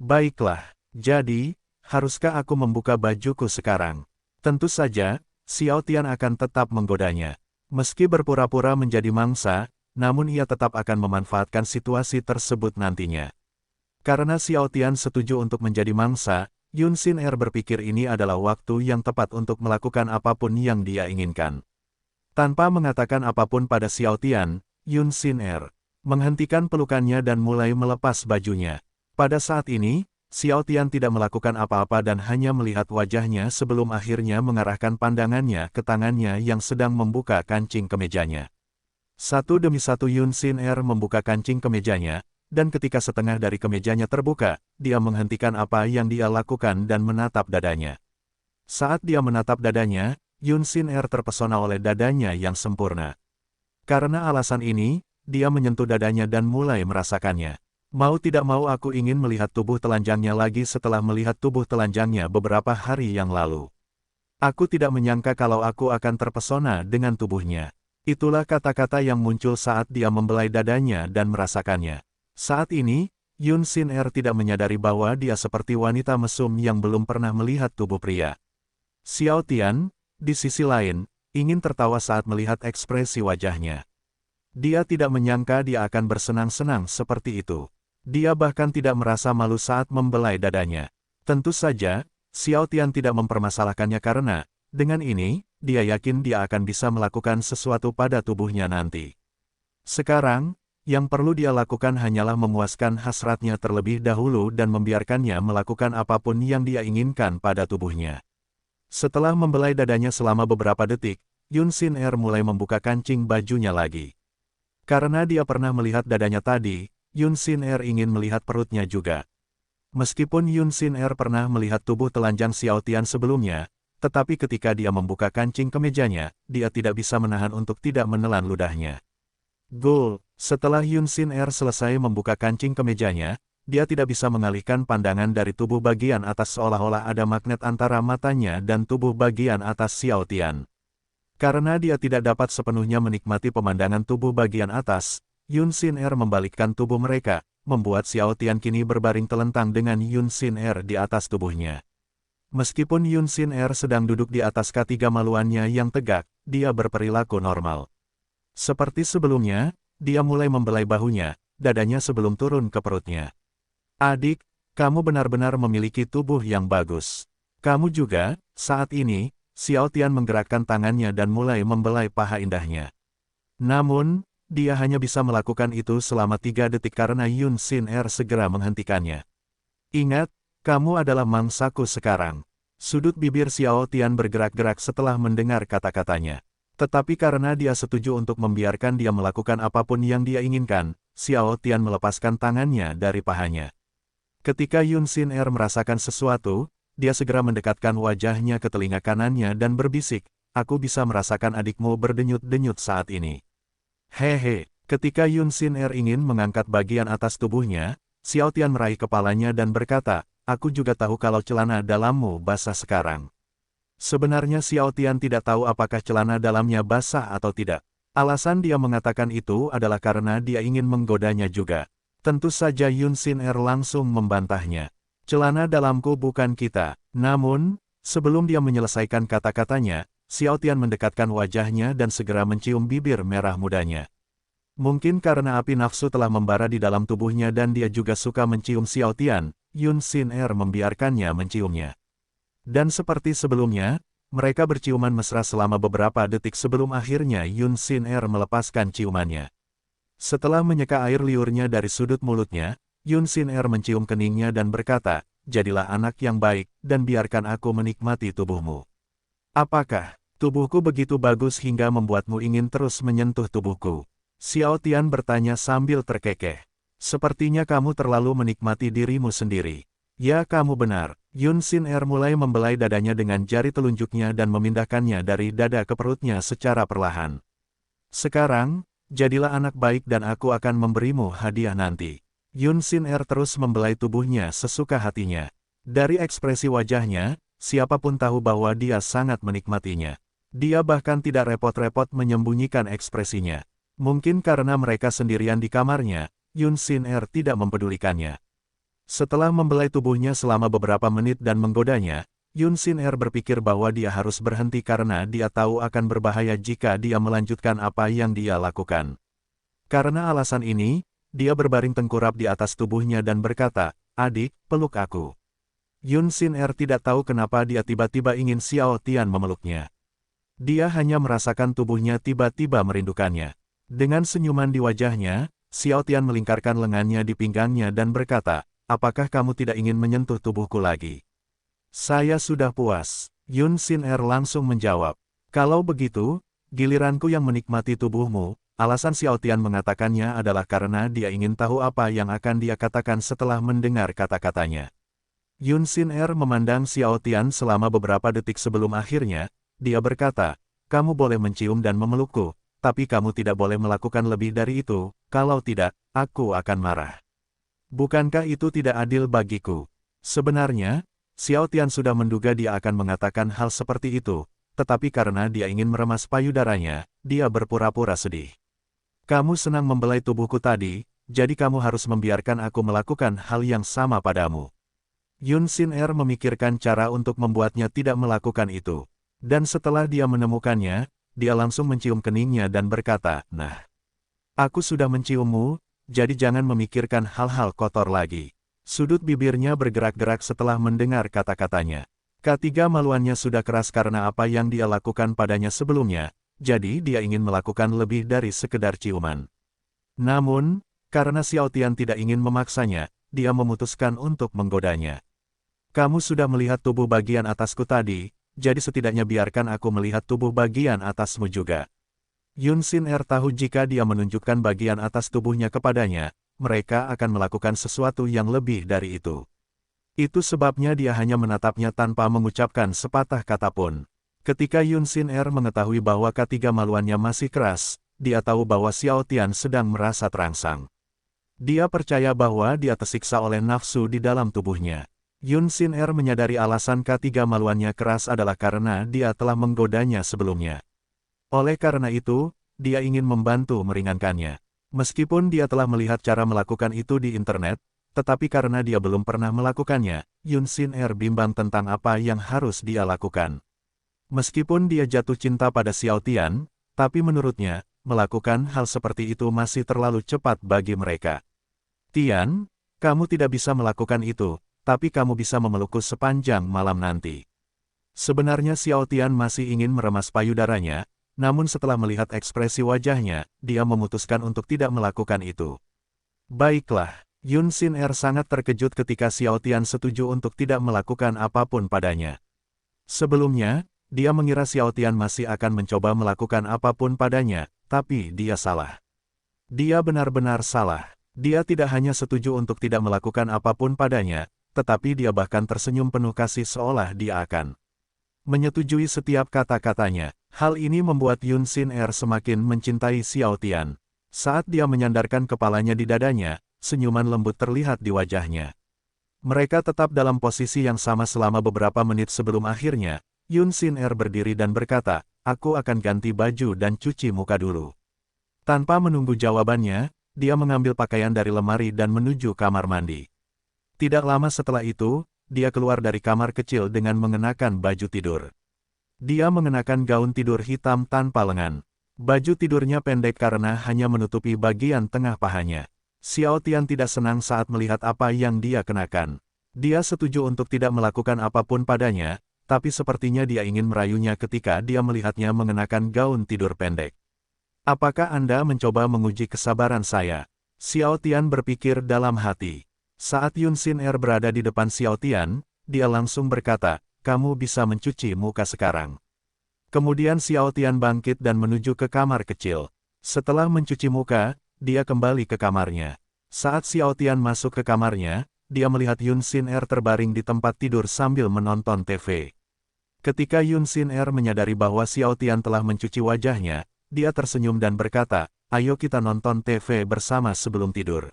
Baiklah, jadi, haruskah aku membuka bajuku sekarang? Tentu saja, Xiao Tian akan tetap menggodanya. Meski berpura-pura menjadi mangsa, namun ia tetap akan memanfaatkan situasi tersebut nantinya. Karena Xiao Tian setuju untuk menjadi mangsa, Yun Sin Er berpikir ini adalah waktu yang tepat untuk melakukan apapun yang dia inginkan. Tanpa mengatakan apapun pada Xiao Tian, Yun Sin Er menghentikan pelukannya dan mulai melepas bajunya. Pada saat ini, Xiao Tian tidak melakukan apa-apa dan hanya melihat wajahnya sebelum akhirnya mengarahkan pandangannya ke tangannya yang sedang membuka kancing kemejanya. Satu demi satu Yun Sin Er membuka kancing kemejanya, dan ketika setengah dari kemejanya terbuka, dia menghentikan apa yang dia lakukan dan menatap dadanya. Saat dia menatap dadanya, Yun Sin Er terpesona oleh dadanya yang sempurna. Karena alasan ini, dia menyentuh dadanya dan mulai merasakannya. Mau tidak mau aku ingin melihat tubuh telanjangnya lagi setelah melihat tubuh telanjangnya beberapa hari yang lalu. Aku tidak menyangka kalau aku akan terpesona dengan tubuhnya. Itulah kata-kata yang muncul saat dia membelai dadanya dan merasakannya. Saat ini, Yun Xin Er tidak menyadari bahwa dia seperti wanita mesum yang belum pernah melihat tubuh pria. Xiao Tian, di sisi lain, ingin tertawa saat melihat ekspresi wajahnya. Dia tidak menyangka dia akan bersenang-senang seperti itu. Dia bahkan tidak merasa malu saat membelai dadanya. Tentu saja, Xiao Tian tidak mempermasalahkannya karena, dengan ini, dia yakin dia akan bisa melakukan sesuatu pada tubuhnya nanti. Sekarang, yang perlu dia lakukan hanyalah memuaskan hasratnya terlebih dahulu dan membiarkannya melakukan apapun yang dia inginkan pada tubuhnya. Setelah membelai dadanya selama beberapa detik, Yun Xin Er mulai membuka kancing bajunya lagi. Karena dia pernah melihat dadanya tadi, Yun Xin Er ingin melihat perutnya juga. Meskipun Yun Xin Er pernah melihat tubuh telanjang Xiao Tian sebelumnya, tetapi ketika dia membuka kancing kemejanya, dia tidak bisa menahan untuk tidak menelan ludahnya. Gul, setelah Yun Xin Er selesai membuka kancing kemejanya, dia tidak bisa mengalihkan pandangan dari tubuh bagian atas seolah-olah ada magnet antara matanya dan tubuh bagian atas Xiao Tian. Karena dia tidak dapat sepenuhnya menikmati pemandangan tubuh bagian atas, Yun Xin Er membalikkan tubuh mereka, membuat Xiao Tian kini berbaring telentang dengan Yun Xin Er di atas tubuhnya. Meskipun Yun Xin Er sedang duduk di atas ketiga maluannya yang tegak, dia berperilaku normal. Seperti sebelumnya, dia mulai membelai bahunya, dadanya sebelum turun ke perutnya. Adik, kamu benar-benar memiliki tubuh yang bagus. Kamu juga, saat ini, Xiao Tian menggerakkan tangannya dan mulai membelai paha indahnya. Namun, dia hanya bisa melakukan itu selama 3 detik karena Yun Xin Er segera menghentikannya. Ingat, kamu adalah mangsaku sekarang. Sudut bibir Xiao Tian bergerak-gerak setelah mendengar kata-katanya. Tetapi karena dia setuju untuk membiarkan dia melakukan apapun yang dia inginkan, Xiao Tian melepaskan tangannya dari pahanya. Ketika Yun Xin Er merasakan sesuatu, dia segera mendekatkan wajahnya ke telinga kanannya dan berbisik, "Aku bisa merasakan adikmu berdenyut-denyut saat ini." Hehe, ketika Yun Xin Er ingin mengangkat bagian atas tubuhnya, Xiao Tian meraih kepalanya dan berkata, "Aku juga tahu kalau celana dalammu basah sekarang." Sebenarnya Xiao Tian tidak tahu apakah celana dalamnya basah atau tidak. Alasan dia mengatakan itu adalah karena dia ingin menggodanya juga. Tentu saja Yun Xin Er langsung membantahnya. "Celana dalamku bukan kita." Namun, sebelum dia menyelesaikan kata-katanya, Xiao Tian mendekatkan wajahnya dan segera mencium bibir merah mudanya. Mungkin karena api nafsu telah membara di dalam tubuhnya dan dia juga suka mencium Xiao Tian, Yun Xin Er membiarkannya menciumnya. Dan seperti sebelumnya, mereka berciuman mesra selama beberapa detik sebelum akhirnya Yun Xin Er melepaskan ciumannya. Setelah menyeka air liurnya dari sudut mulutnya, Yun Xin Er mencium keningnya dan berkata, "Jadilah anak yang baik, dan biarkan aku menikmati tubuhmu." "Apakah tubuhku begitu bagus hingga membuatmu ingin terus menyentuh tubuhku?" Xiao Tian bertanya sambil terkekeh. "Sepertinya kamu terlalu menikmati dirimu sendiri." "Ya, kamu benar." Yun Xin Er mulai membelai dadanya dengan jari telunjuknya dan memindahkannya dari dada ke perutnya secara perlahan. "Sekarang, jadilah anak baik dan aku akan memberimu hadiah nanti." Yun Xin Er terus membelai tubuhnya sesuka hatinya. Dari ekspresi wajahnya, siapapun tahu bahwa dia sangat menikmatinya. Dia bahkan tidak repot-repot menyembunyikan ekspresinya. Mungkin karena mereka sendirian di kamarnya, Yun Xin Er tidak mempedulikannya. Setelah membelai tubuhnya selama beberapa menit dan menggodanya, Yun Xin Er berpikir bahwa dia harus berhenti karena dia tahu akan berbahaya jika dia melanjutkan apa yang dia lakukan. Karena alasan ini, dia berbaring tengkurap di atas tubuhnya dan berkata, "Adik, peluk aku." Yun Xin Er tidak tahu kenapa dia tiba-tiba ingin Xiao Tian memeluknya. Dia hanya merasakan tubuhnya tiba-tiba merindukannya. Dengan senyuman di wajahnya, Xiao Tian melingkarkan lengannya di pinggangnya dan berkata, "Apakah kamu tidak ingin menyentuh tubuhku lagi?" "Saya sudah puas." Yun Xin Er langsung menjawab. "Kalau begitu, giliranku yang menikmati tubuhmu." Alasan Xiao Tian mengatakannya adalah karena dia ingin tahu apa yang akan dia katakan setelah mendengar kata-katanya. Yun Xin Er memandang Xiao Tian selama beberapa detik sebelum akhirnya, dia berkata, "Kamu boleh mencium dan memelukku, tapi kamu tidak boleh melakukan lebih dari itu, kalau tidak, aku akan marah." "Bukankah itu tidak adil bagiku?" Sebenarnya, Xiao Tian sudah menduga dia akan mengatakan hal seperti itu, tetapi karena dia ingin meremas payudaranya, dia berpura-pura sedih. "Kamu senang membelai tubuhku tadi, jadi kamu harus membiarkan aku melakukan hal yang sama padamu. Yun Sin Er memikirkan cara untuk membuatnya tidak melakukan itu. Dan setelah dia menemukannya, dia langsung mencium keningnya dan berkata, "Nah, aku sudah menciummu, jadi jangan memikirkan hal-hal kotor lagi." Sudut bibirnya bergerak-gerak setelah mendengar kata-katanya. Ketiga maluannya sudah keras karena apa yang dia lakukan padanya sebelumnya, jadi dia ingin melakukan lebih dari sekedar ciuman. Namun, karena Xiao Tian tidak ingin memaksanya, dia memutuskan untuk menggodanya. "Kamu sudah melihat tubuh bagian atasku tadi, jadi setidaknya biarkan aku melihat tubuh bagian atasmu juga." Yun Sin Er tahu jika dia menunjukkan bagian atas tubuhnya kepadanya, mereka akan melakukan sesuatu yang lebih dari itu. Itu sebabnya dia hanya menatapnya tanpa mengucapkan sepatah kata pun. Ketika Yun Sin Er mengetahui bahwa ketiga maluannya masih keras, dia tahu bahwa Xiao Tian sedang merasa terangsang. Dia percaya bahwa dia tersiksa oleh nafsu di dalam tubuhnya. Yun Sin Er menyadari alasan ketiga maluannya keras adalah karena dia telah menggodanya sebelumnya. Oleh karena itu, dia ingin membantu meringankannya. Meskipun dia telah melihat cara melakukan itu di internet, tetapi karena dia belum pernah melakukannya, Yun Sin Er bimbang tentang apa yang harus dia lakukan. Meskipun dia jatuh cinta pada Xiao Tian, tapi menurutnya, melakukan hal seperti itu masih terlalu cepat bagi mereka. "Tian, kamu tidak bisa melakukan itu, tapi kamu bisa memelukku sepanjang malam nanti." Sebenarnya Xiao Tian masih ingin meremas payudaranya, namun setelah melihat ekspresi wajahnya, dia memutuskan untuk tidak melakukan itu. Baiklah, Yun Sin Er sangat terkejut ketika Xiao Tian setuju untuk tidak melakukan apapun padanya. Sebelumnya, dia mengira Xiao Tian masih akan mencoba melakukan apapun padanya, tapi dia salah. Dia benar-benar salah. Dia tidak hanya setuju untuk tidak melakukan apapun padanya, tetapi dia bahkan tersenyum penuh kasih seolah dia akan menyetujui setiap kata-katanya. Hal ini membuat Yun Sin Er semakin mencintai Xiao Tian. Saat dia menyandarkan kepalanya di dadanya, senyuman lembut terlihat di wajahnya. Mereka tetap dalam posisi yang sama selama beberapa menit sebelum akhirnya, Yun Sin Er berdiri dan berkata, "Aku akan ganti baju dan cuci muka dulu." Tanpa menunggu jawabannya, dia mengambil pakaian dari lemari dan menuju kamar mandi. Tidak lama setelah itu, dia keluar dari kamar kecil dengan mengenakan baju tidur. Dia mengenakan gaun tidur hitam tanpa lengan. Baju tidurnya pendek karena hanya menutupi bagian tengah pahanya. Xiao Tian tidak senang saat melihat apa yang dia kenakan. Dia setuju untuk tidak melakukan apapun padanya, tapi sepertinya dia ingin merayunya ketika dia melihatnya mengenakan gaun tidur pendek. "Apakah Anda mencoba menguji kesabaran saya?" Xiao Tian berpikir dalam hati. Saat Yun Sin Er berada di depan Xiao Tian, dia langsung berkata, "Kamu bisa mencuci muka sekarang." Kemudian Xiao Tian bangkit dan menuju ke kamar kecil. Setelah mencuci muka, dia kembali ke kamarnya. Saat Xiao Tian masuk ke kamarnya, dia melihat Yun Sin Er terbaring di tempat tidur sambil menonton TV. Ketika Yun Sin Er menyadari bahwa Xiao Tian telah mencuci wajahnya, dia tersenyum dan berkata, "Ayo kita nonton TV bersama sebelum tidur."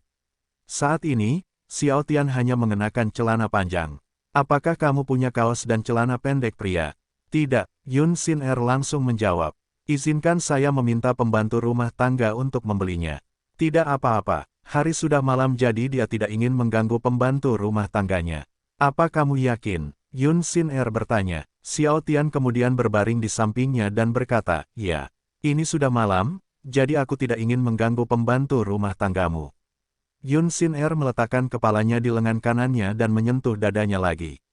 Saat ini, Xiao Tian hanya mengenakan celana panjang. "Apakah kamu punya kaos dan celana pendek pria?" "Tidak," Yun Sin Er langsung menjawab. "Izinkan saya meminta pembantu rumah tangga untuk membelinya." "Tidak apa-apa, hari sudah malam jadi dia tidak ingin mengganggu pembantu rumah tangganya." "Apa kamu yakin?" Yun Sin Er bertanya. Xiao Tian kemudian berbaring di sampingnya dan berkata, "Ya. Ini sudah malam, jadi aku tidak ingin mengganggu pembantu rumah tanggamu." Yun Sin Er meletakkan kepalanya di lengan kanannya dan menyentuh dadanya lagi.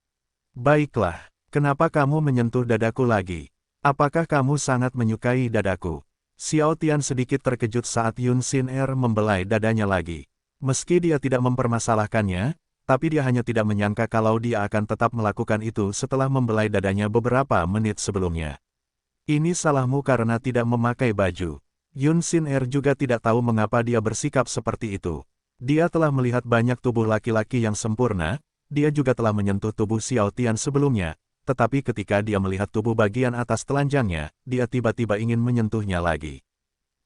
"Baiklah, kenapa kamu menyentuh dadaku lagi? Apakah kamu sangat menyukai dadaku?" Xiao Tian sedikit terkejut saat Yun Sin Er membelai dadanya lagi. Meski dia tidak mempermasalahkannya, tapi dia hanya tidak menyangka kalau dia akan tetap melakukan itu setelah membelai dadanya beberapa menit sebelumnya. "Ini salahmu karena tidak memakai baju." Yun Sin Er juga tidak tahu mengapa dia bersikap seperti itu. Dia telah melihat banyak tubuh laki-laki yang sempurna, dia juga telah menyentuh tubuh Xiao Tian sebelumnya, tetapi ketika dia melihat tubuh bagian atas telanjangnya, dia tiba-tiba ingin menyentuhnya lagi.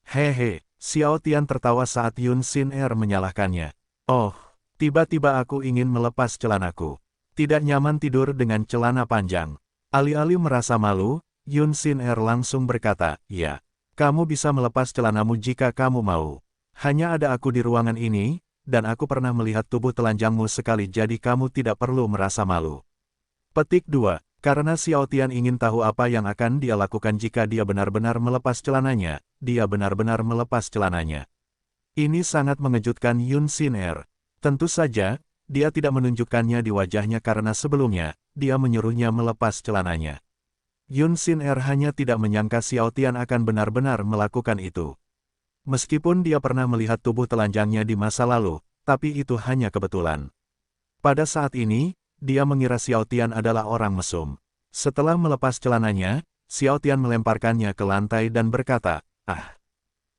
"Hehe," Xiao Tian tertawa saat Yun Sin Er menyalahkannya. "Oh, tiba-tiba aku ingin melepas celanaku. Tidak nyaman tidur dengan celana panjang." Alih-alih merasa malu, Yun Sin Er langsung berkata, "Ya, kamu bisa melepas celanamu jika kamu mau." Hanya ada aku di ruangan ini, dan aku pernah melihat tubuh telanjangmu sekali jadi kamu tidak perlu merasa malu. Petik 2. Karena Xiao Tian ingin tahu apa yang akan dia lakukan jika dia benar-benar melepas celananya, dia benar-benar melepas celananya. Ini sangat mengejutkan Yun Xin Er. Tentu saja, dia tidak menunjukkannya di wajahnya karena sebelumnya, dia menyuruhnya melepas celananya. Yun Xin Er hanya tidak menyangka Xiao Tian akan benar-benar melakukan itu. Meskipun dia pernah melihat tubuh telanjangnya di masa lalu, tapi itu hanya kebetulan. Pada saat ini, dia mengira Xiao Tian adalah orang mesum. Setelah melepas celananya, Xiao Tian melemparkannya ke lantai dan berkata, "Ah,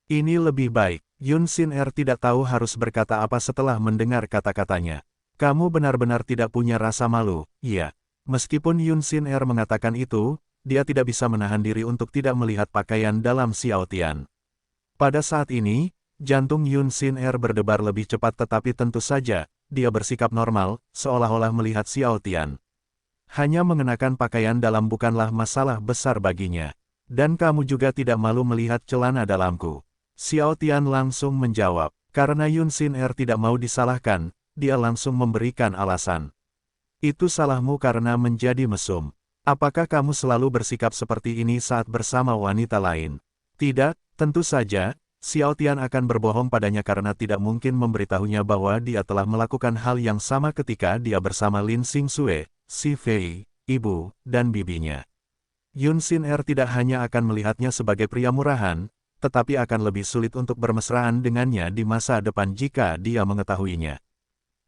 ini lebih baik." Yun Xin Er tidak tahu harus berkata apa setelah mendengar kata-katanya. Kamu benar-benar tidak punya rasa malu, iya. Meskipun Yun Xin Er mengatakan itu, dia tidak bisa menahan diri untuk tidak melihat pakaian dalam Xiao Tian. Pada saat ini, jantung Yun Xin Er berdebar lebih cepat tetapi tentu saja, dia bersikap normal, seolah-olah melihat Xiao Tian. Hanya mengenakan pakaian dalam bukanlah masalah besar baginya. Dan kamu juga tidak malu melihat celana dalamku. Xiao Tian langsung menjawab. Karena Yun Xin Er tidak mau disalahkan, dia langsung memberikan alasan. Itu salahmu karena menjadi mesum. Apakah kamu selalu bersikap seperti ini saat bersama wanita lain? Tidak, tentu saja. Xiao Tian akan berbohong padanya karena tidak mungkin memberitahunya bahwa dia telah melakukan hal yang sama ketika dia bersama Lin Xingsue, Si Fei, ibu, dan bibinya. Yun Xin Er tidak hanya akan melihatnya sebagai pria murahan, tetapi akan lebih sulit untuk bermesraan dengannya di masa depan jika dia mengetahuinya.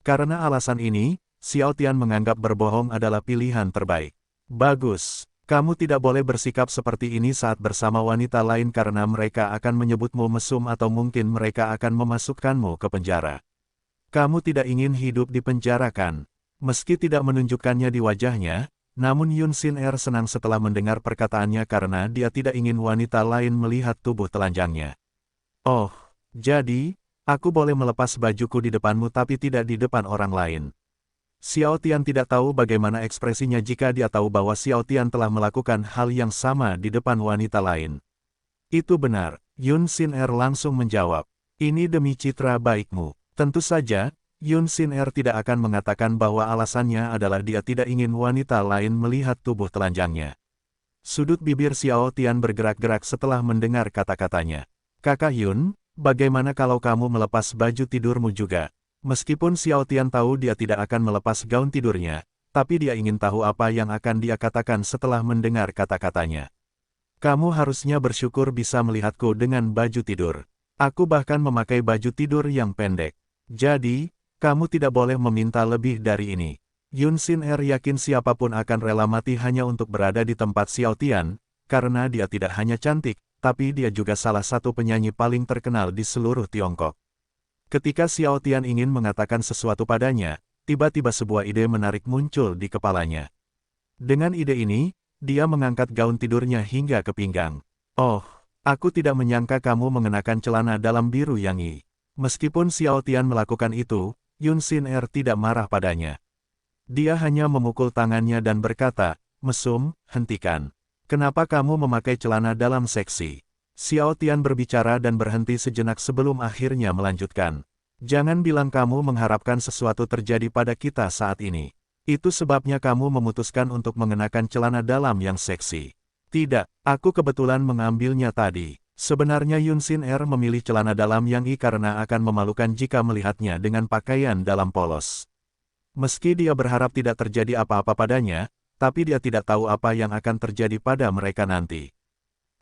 Karena alasan ini, Xiao Tian menganggap berbohong adalah pilihan terbaik. Bagus. Kamu tidak boleh bersikap seperti ini saat bersama wanita lain karena mereka akan menyebutmu mesum atau mungkin mereka akan memasukkanmu ke penjara. Kamu tidak ingin hidup di penjara kan? Meski tidak menunjukkannya di wajahnya, namun Yun Xin Er senang setelah mendengar perkataannya karena dia tidak ingin wanita lain melihat tubuh telanjangnya. Oh, jadi, aku boleh melepas bajuku di depanmu tapi tidak di depan orang lain. Xiao Tian tidak tahu bagaimana ekspresinya jika dia tahu bahwa Xiao Tian telah melakukan hal yang sama di depan wanita lain. Itu benar, Yun Xin Er langsung menjawab. Ini demi citra baikmu. Tentu saja, Yun Xin Er tidak akan mengatakan bahwa alasannya adalah dia tidak ingin wanita lain melihat tubuh telanjangnya. Sudut bibir Xiao Tian bergerak-gerak setelah mendengar kata-katanya. Kakak Yun, bagaimana kalau kamu melepas baju tidurmu juga? Meskipun Xiao Tian tahu dia tidak akan melepas gaun tidurnya, tapi dia ingin tahu apa yang akan dia katakan setelah mendengar kata-katanya. Kamu harusnya bersyukur bisa melihatku dengan baju tidur. Aku bahkan memakai baju tidur yang pendek. Jadi, kamu tidak boleh meminta lebih dari ini. Yun Xin Er yakin siapapun akan rela mati hanya untuk berada di tempat Xiao Tian, karena dia tidak hanya cantik, tapi dia juga salah satu penyanyi paling terkenal di seluruh Tiongkok. Ketika Xiao Tian ingin mengatakan sesuatu padanya, tiba-tiba sebuah ide menarik muncul di kepalanya. Dengan ide ini, dia mengangkat gaun tidurnya hingga ke pinggang. Oh, aku tidak menyangka kamu mengenakan celana dalam biru Yangi. Meskipun Xiao Tian melakukan itu, Yun Xin Er tidak marah padanya. Dia hanya memukul tangannya dan berkata, "Mesum, hentikan. Kenapa kamu memakai celana dalam seksi?" Xiao Tian berbicara dan berhenti sejenak sebelum akhirnya melanjutkan. Jangan bilang kamu mengharapkan sesuatu terjadi pada kita saat ini. Itu sebabnya kamu memutuskan untuk mengenakan celana dalam yang seksi. Tidak, aku kebetulan mengambilnya tadi. Sebenarnya Yun Xin Er memilih celana dalam yang karena akan memalukan jika melihatnya dengan pakaian dalam polos. Meski dia berharap tidak terjadi apa-apa padanya, tapi dia tidak tahu apa yang akan terjadi pada mereka nanti.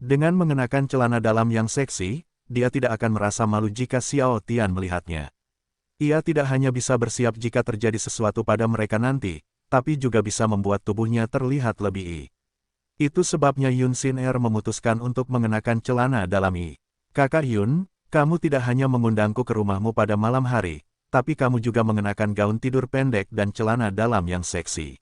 Dengan mengenakan celana dalam yang seksi, dia tidak akan merasa malu jika Xiao Tian melihatnya. Ia tidak hanya bisa bersiap jika terjadi sesuatu pada mereka nanti, tapi juga bisa membuat tubuhnya terlihat lebih. Itu sebabnya Yun Xin Er memutuskan untuk mengenakan celana dalam. Kakak Yun, kamu tidak hanya mengundangku ke rumahmu pada malam hari, tapi kamu juga mengenakan gaun tidur pendek dan celana dalam yang seksi.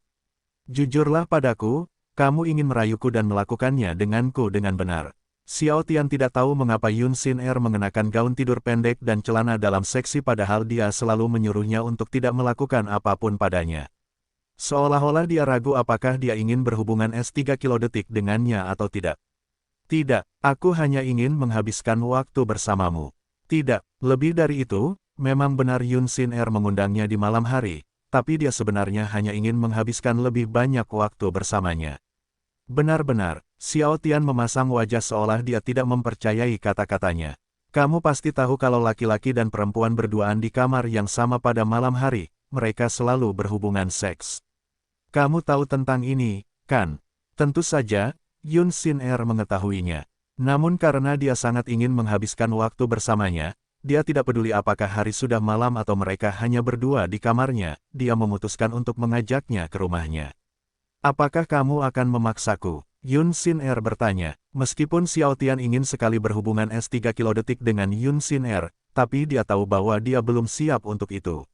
Jujurlah padaku, kamu ingin merayuku dan melakukannya denganku dengan benar. Xiao Tian tidak tahu mengapa Yun Xin Er mengenakan gaun tidur pendek dan celana dalam seksi padahal dia selalu menyuruhnya untuk tidak melakukan apapun padanya. Seolah-olah dia ragu apakah dia ingin berhubungan S3 kilodetik dengannya atau tidak. Tidak, aku hanya ingin menghabiskan waktu bersamamu. Tidak, lebih dari itu, memang benar Yun Sin Er mengundangnya di malam hari, tapi dia sebenarnya hanya ingin menghabiskan lebih banyak waktu bersamanya. Benar-benar, Xiao Tian memasang wajah seolah dia tidak mempercayai kata-katanya. Kamu pasti tahu kalau laki-laki dan perempuan berduaan di kamar yang sama pada malam hari, mereka selalu berhubungan seks. Kamu tahu tentang ini, kan? Tentu saja, Yun Sin Er mengetahuinya. Namun karena dia sangat ingin menghabiskan waktu bersamanya, dia tidak peduli apakah hari sudah malam atau mereka hanya berdua di kamarnya, dia memutuskan untuk mengajaknya ke rumahnya. Apakah kamu akan memaksaku? Yun Sin Er bertanya, meskipun Xiao Tian ingin sekali berhubungan S3 kilodetik dengan Yun Sin Er, tapi dia tahu bahwa dia belum siap untuk itu.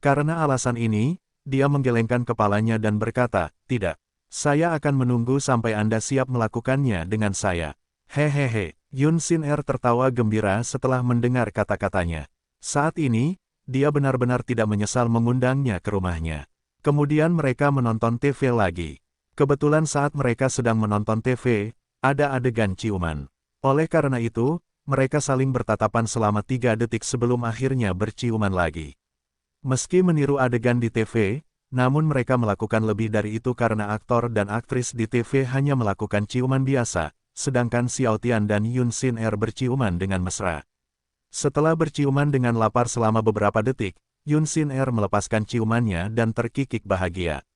Karena alasan ini, dia menggelengkan kepalanya dan berkata, tidak. Saya akan menunggu sampai Anda siap melakukannya dengan saya. Hehehe, Yun Sin Er tertawa gembira setelah mendengar kata-katanya. Saat ini, dia benar-benar tidak menyesal mengundangnya ke rumahnya. Kemudian mereka menonton TV lagi. Kebetulan saat mereka sedang menonton TV, ada adegan ciuman. Oleh karena itu, mereka saling bertatapan selama 3 detik sebelum akhirnya berciuman lagi. Meski meniru adegan di TV, namun mereka melakukan lebih dari itu karena aktor dan aktris di TV hanya melakukan ciuman biasa, sedangkan Xiao Tian dan Yun Sin Er berciuman dengan mesra. Setelah berciuman dengan lapar selama beberapa detik, Yun Sin Er melepaskan ciumannya dan terkikik bahagia.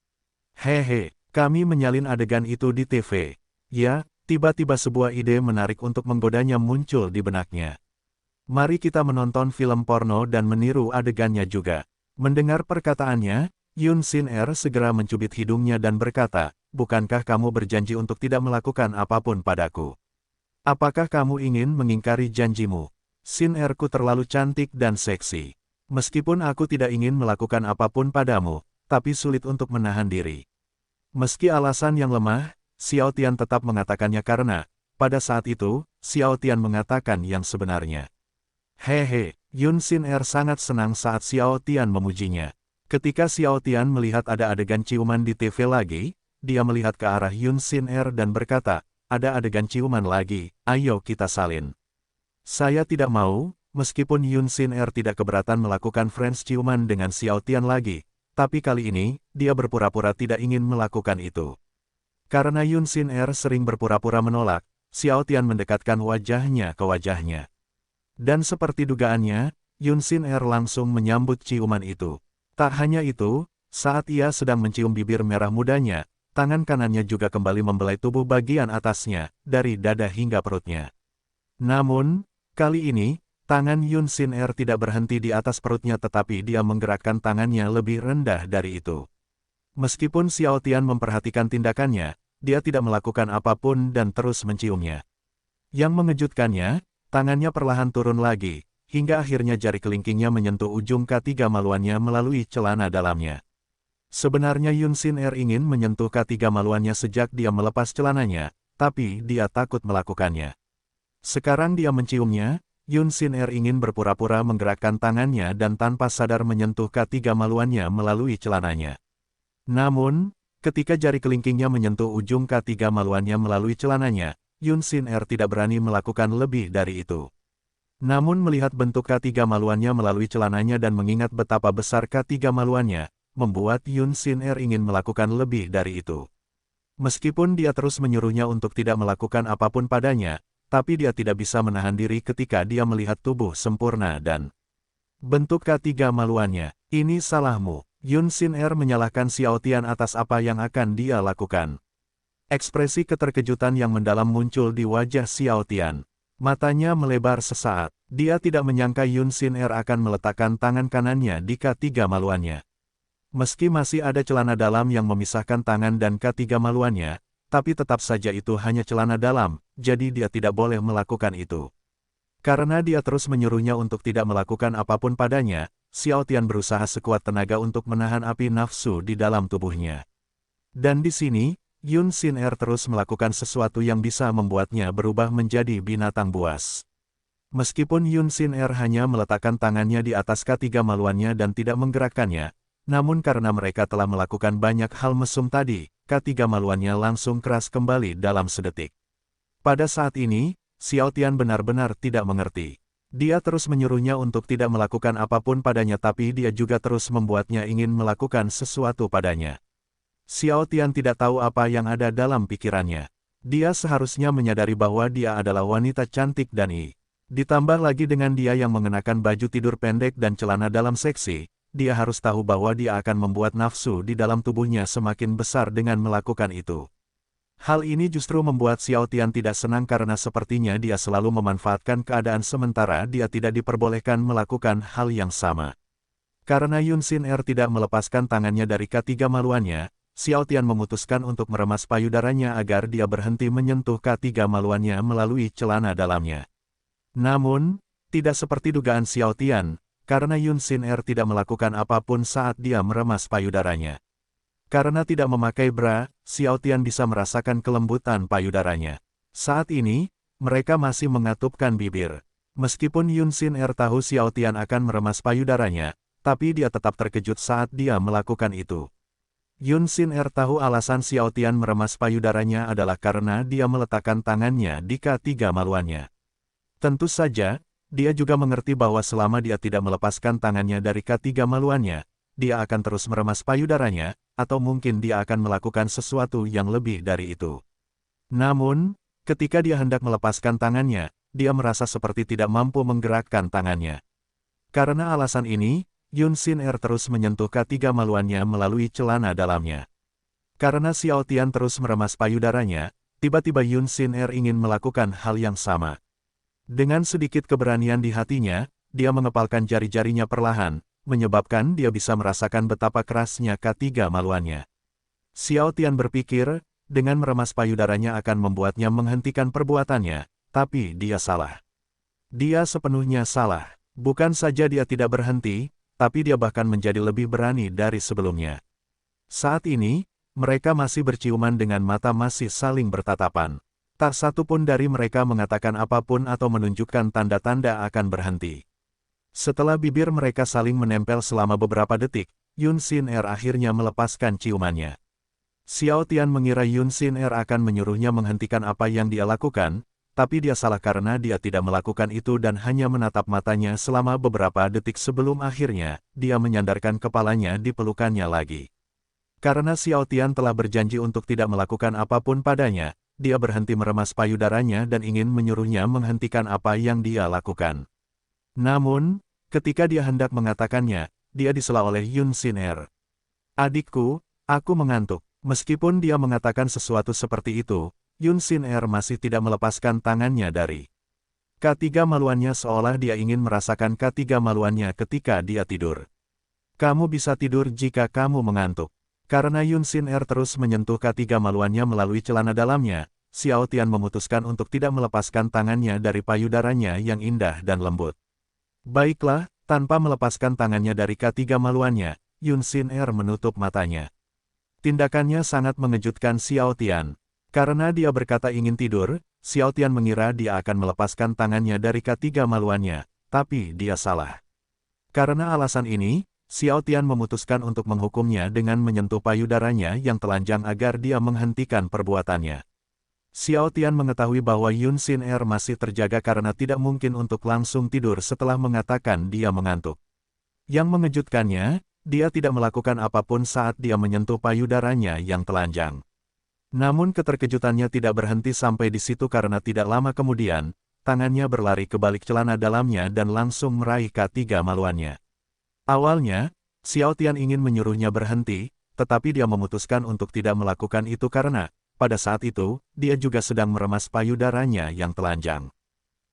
Hehe, kami menyalin adegan itu di TV. Ya, tiba-tiba sebuah ide menarik untuk menggodanya muncul di benaknya. Mari kita menonton film porno dan meniru adegannya juga. Mendengar perkataannya, Yun Sin Er segera mencubit hidungnya dan berkata, bukankah kamu berjanji untuk tidak melakukan apapun padaku? Apakah kamu ingin mengingkari janjimu? Sin Er-ku terlalu cantik dan seksi. Meskipun aku tidak ingin melakukan apapun padamu, tapi sulit untuk menahan diri. Meski alasan yang lemah, Xiao Tian tetap mengatakannya karena, pada saat itu, Xiao Tian mengatakan yang sebenarnya. Hehe, Yun Sin Er sangat senang saat Xiao Tian memujinya. Ketika Xiao Tian melihat ada adegan ciuman di TV lagi, dia melihat ke arah Yun Sin Er dan berkata, ada adegan ciuman lagi, ayo kita salin. Saya tidak mau, meskipun Yun Sin Er tidak keberatan melakukan French ciuman dengan Xiao Tian lagi, tapi kali ini, dia berpura-pura tidak ingin melakukan itu. Karena Yun Sin Er sering berpura-pura menolak, Xiao Tian mendekatkan wajahnya ke wajahnya. Dan seperti dugaannya, Yun Sin Er langsung menyambut ciuman itu. Tak hanya itu, saat ia sedang mencium bibir merah mudanya, tangan kanannya juga kembali membelai tubuh bagian atasnya, dari dada hingga perutnya. Namun, kali ini, tangan Yun Sin Er tidak berhenti di atas perutnya tetapi dia menggerakkan tangannya lebih rendah dari itu. Meskipun Xiao Tian memperhatikan tindakannya, dia tidak melakukan apapun dan terus menciumnya. Yang mengejutkannya, tangannya perlahan turun lagi, hingga akhirnya jari kelingkingnya menyentuh ujung ketiga maluannya melalui celana dalamnya. Sebenarnya Yun Sin Er ingin menyentuh ketiga maluannya sejak dia melepas celananya, tapi dia takut melakukannya. Sekarang dia menciumnya, Yun Sin Er ingin berpura-pura menggerakkan tangannya dan tanpa sadar menyentuh ketiga maluannya melalui celananya. Namun, ketika jari kelingkingnya menyentuh ujung ketiga maluannya melalui celananya, Yun Sin Er tidak berani melakukan lebih dari itu. Namun melihat bentuk ketiga maluannya melalui celananya dan mengingat betapa besar ketiga maluannya, membuat Yun Sin Er ingin melakukan lebih dari itu. Meskipun dia terus menyuruhnya untuk tidak melakukan apapun padanya, tapi dia tidak bisa menahan diri ketika dia melihat tubuh sempurna dan bentuk ketiga maluannya. Ini salahmu. Yun Sin Er menyalahkan Xiao Tian atas apa yang akan dia lakukan. Ekspresi keterkejutan yang mendalam muncul di wajah Xiao Tian. Matanya melebar sesaat. Dia tidak menyangka Yun Sin Er akan meletakkan tangan kanannya di ketiga maluannya. Meski masih ada celana dalam yang memisahkan tangan dan ketiga maluannya, tapi tetap saja itu hanya celana dalam, jadi dia tidak boleh melakukan itu. Karena dia terus menyuruhnya untuk tidak melakukan apapun padanya, Xiao Tian berusaha sekuat tenaga untuk menahan api nafsu di dalam tubuhnya. Dan di sini, Yun Sin Er terus melakukan sesuatu yang bisa membuatnya berubah menjadi binatang buas. Meskipun Yun Sin Er hanya meletakkan tangannya di atas ketiga maluannya dan tidak menggerakkannya, namun karena mereka telah melakukan banyak hal mesum tadi, ketiga maluannya langsung keras kembali dalam sedetik. Pada saat ini, Xiao Tian benar-benar tidak mengerti. Dia terus menyuruhnya untuk tidak melakukan apapun padanya tapi dia juga terus membuatnya ingin melakukan sesuatu padanya. Xiao Tian tidak tahu apa yang ada dalam pikirannya. Dia seharusnya menyadari bahwa dia adalah wanita cantik dan ditambah lagi dengan dia yang mengenakan baju tidur pendek dan celana dalam seksi, dia harus tahu bahwa dia akan membuat nafsu di dalam tubuhnya semakin besar dengan melakukan itu. Hal ini justru membuat Xiao Tian tidak senang karena sepertinya dia selalu memanfaatkan keadaan sementara dia tidak diperbolehkan melakukan hal yang sama. Karena Yun Xin Er tidak melepaskan tangannya dari ketiga maluannya, Xiao Tian memutuskan untuk meremas payudaranya agar dia berhenti menyentuh ketiga maluannya melalui celana dalamnya. Namun, tidak seperti dugaan Xiao Tian, karena Yun Xin Er tidak melakukan apapun saat dia meremas payudaranya. Karena tidak memakai bra, Xiao Tian bisa merasakan kelembutan payudaranya. Saat ini, mereka masih mengatupkan bibir. Meskipun Yun Xin Er tahu Xiao Tian akan meremas payudaranya, tapi dia tetap terkejut saat dia melakukan itu. Yun Xin Er tahu alasan Xiao Tian meremas payudaranya adalah karena dia meletakkan tangannya di ketiga maluannya. Tentu saja, dia juga mengerti bahwa selama dia tidak melepaskan tangannya dari ketiga maluannya, dia akan terus meremas payudaranya, atau mungkin dia akan melakukan sesuatu yang lebih dari itu. Namun, ketika dia hendak melepaskan tangannya, dia merasa seperti tidak mampu menggerakkan tangannya. Karena alasan ini, Yun Xin Er terus menyentuh ketiga maluannya melalui celana dalamnya. Karena Xiao Tian terus meremas payudaranya, tiba-tiba Yun Xin Er ingin melakukan hal yang sama. Dengan sedikit keberanian di hatinya, dia mengepalkan jari-jarinya perlahan, menyebabkan dia bisa merasakan betapa kerasnya ketiga maluannya. Xiao Tian berpikir, dengan meremas payudaranya akan membuatnya menghentikan perbuatannya, tapi dia salah. Dia sepenuhnya salah. Bukan saja dia tidak berhenti, tapi dia bahkan menjadi lebih berani dari sebelumnya. Saat ini, mereka masih berciuman dengan mata masih saling bertatapan. Tak satu pun dari mereka mengatakan apapun atau menunjukkan tanda-tanda akan berhenti. Setelah bibir mereka saling menempel selama beberapa detik, Yun Xin Er akhirnya melepaskan ciumannya. Xiao Tian mengira Yun Xin Er akan menyuruhnya menghentikan apa yang dia lakukan, tapi dia salah karena dia tidak melakukan itu dan hanya menatap matanya selama beberapa detik sebelum akhirnya, dia menyandarkan kepalanya di pelukannya lagi. Karena Xiao Tian telah berjanji untuk tidak melakukan apapun padanya, dia berhenti meremas payudaranya dan ingin menyuruhnya menghentikan apa yang dia lakukan. Namun, ketika dia hendak mengatakannya, dia disela oleh Yun Xin Er. "Adikku, aku mengantuk." Meskipun dia mengatakan sesuatu seperti itu, Yun Xin Er masih tidak melepaskan tangannya dari ketiga maluannya seolah dia ingin merasakan ketiga maluannya ketika dia tidur. "Kamu bisa tidur jika kamu mengantuk." Karena Yun Xin Er terus menyentuh ketiga maluannya melalui celana dalamnya, Xiao Tian memutuskan untuk tidak melepaskan tangannya dari payudaranya yang indah dan lembut. Baiklah, tanpa melepaskan tangannya dari ketiga maluannya, Yun Xin Er menutup matanya. Tindakannya sangat mengejutkan Xiao Tian. Karena dia berkata ingin tidur, Xiao Tian mengira dia akan melepaskan tangannya dari ketiga maluannya, tapi dia salah. Karena alasan ini, Xiao Tian memutuskan untuk menghukumnya dengan menyentuh payudaranya yang telanjang agar dia menghentikan perbuatannya. Xiao Tian mengetahui bahwa Yun Xin Er masih terjaga karena tidak mungkin untuk langsung tidur setelah mengatakan dia mengantuk. Yang mengejutkannya, dia tidak melakukan apapun saat dia menyentuh payudaranya yang telanjang. Namun keterkejutannya tidak berhenti sampai di situ karena tidak lama kemudian, tangannya berlari ke balik celana dalamnya dan langsung meraih ketiga maluannya. Awalnya, Xiao Tian ingin menyuruhnya berhenti, tetapi dia memutuskan untuk tidak melakukan itu karena, pada saat itu, dia juga sedang meremas payudaranya yang telanjang.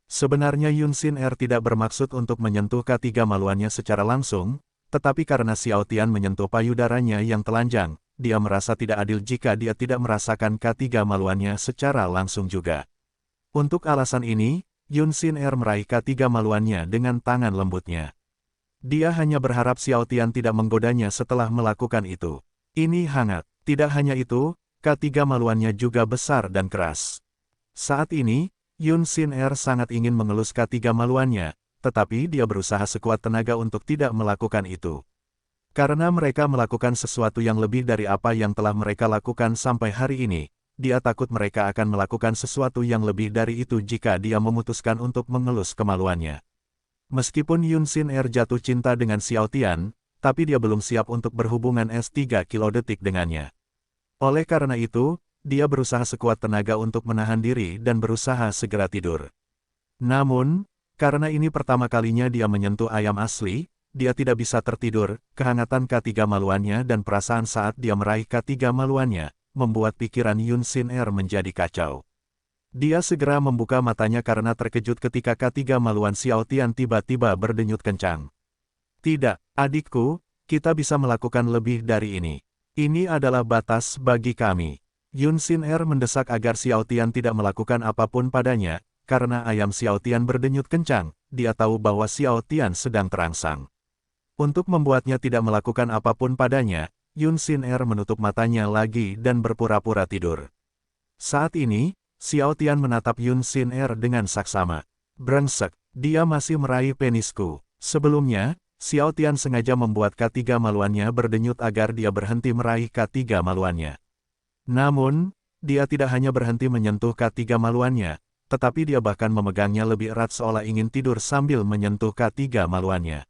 Sebenarnya Yun Xin Er tidak bermaksud untuk menyentuh ketiga maluannya secara langsung, tetapi karena Xiao Tian menyentuh payudaranya yang telanjang, dia merasa tidak adil jika dia tidak merasakan ketiga maluannya secara langsung juga. Untuk alasan ini, Yun Xin Er meraih ketiga maluannya dengan tangan lembutnya. Dia hanya berharap Xiao Tian tidak menggodanya setelah melakukan itu. Ini hangat. Tidak hanya itu, ketiga maluannya juga besar dan keras. Saat ini, Yun Xin Er sangat ingin mengelus ketiga maluannya, tetapi dia berusaha sekuat tenaga untuk tidak melakukan itu. Karena mereka melakukan sesuatu yang lebih dari apa yang telah mereka lakukan sampai hari ini, dia takut mereka akan melakukan sesuatu yang lebih dari itu jika dia memutuskan untuk mengelus kemaluannya. Meskipun Yun Xin Er jatuh cinta dengan Xiao Tian, tapi dia belum siap untuk berhubungan S3 kilodetik dengannya. Oleh karena itu, dia berusaha sekuat tenaga untuk menahan diri dan berusaha segera tidur. Namun, karena ini pertama kalinya dia menyentuh ayam asli, dia tidak bisa tertidur. Kehangatan K3 maluannya dan perasaan saat dia meraih K3 maluannya, membuat pikiran Yun Xin Er menjadi kacau. Dia segera membuka matanya karena terkejut ketika K3 maluan Xiao Tian tiba-tiba berdenyut kencang. Tidak, adikku, kita bisa melakukan lebih dari ini. Ini adalah batas bagi kami. Yun Xin Er mendesak agar Xiao Tian tidak melakukan apapun padanya, karena ayam Xiao Tian berdenyut kencang, dia tahu bahwa Xiao Tian sedang terangsang. Untuk membuatnya tidak melakukan apapun padanya, Yun Xin Er menutup matanya lagi dan berpura-pura tidur. Saat ini, Xiao Tian menatap Yun Xin Er dengan saksama. Brengsek, dia masih meraih penisku. Sebelumnya, Xiao Tian sengaja membuat K3 maluannya berdenyut agar dia berhenti meraih K3 maluannya. Namun, dia tidak hanya berhenti menyentuh K3 maluannya, tetapi dia bahkan memegangnya lebih erat seolah ingin tidur sambil menyentuh K3 maluannya.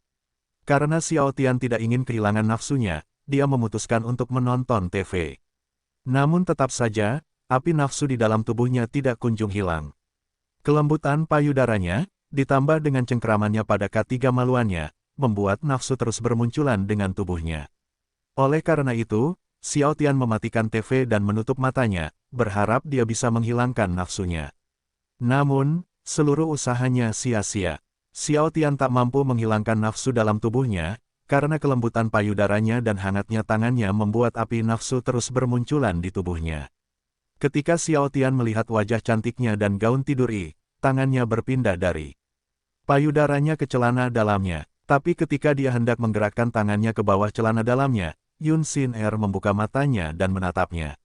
Karena Xiao Tian tidak ingin kehilangan nafsunya, dia memutuskan untuk menonton TV. Namun tetap saja, api nafsu di dalam tubuhnya tidak kunjung hilang. Kelembutan payudaranya, ditambah dengan cengkeramannya pada K3 maluannya, membuat nafsu terus bermunculan dengan tubuhnya. Oleh karena itu, Xiao Tian mematikan TV dan menutup matanya, berharap dia bisa menghilangkan nafsunya. Namun, seluruh usahanya sia-sia. Xiao Tian tak mampu menghilangkan nafsu dalam tubuhnya, karena kelembutan payudaranya dan hangatnya tangannya membuat api nafsu terus bermunculan di tubuhnya. Ketika Xiao Tian melihat wajah cantiknya dan gaun tiduri, tangannya berpindah dari payudaranya ke celana dalamnya. Tapi ketika dia hendak menggerakkan tangannya ke bawah celana dalamnya, Yun Xin Er membuka matanya dan menatapnya.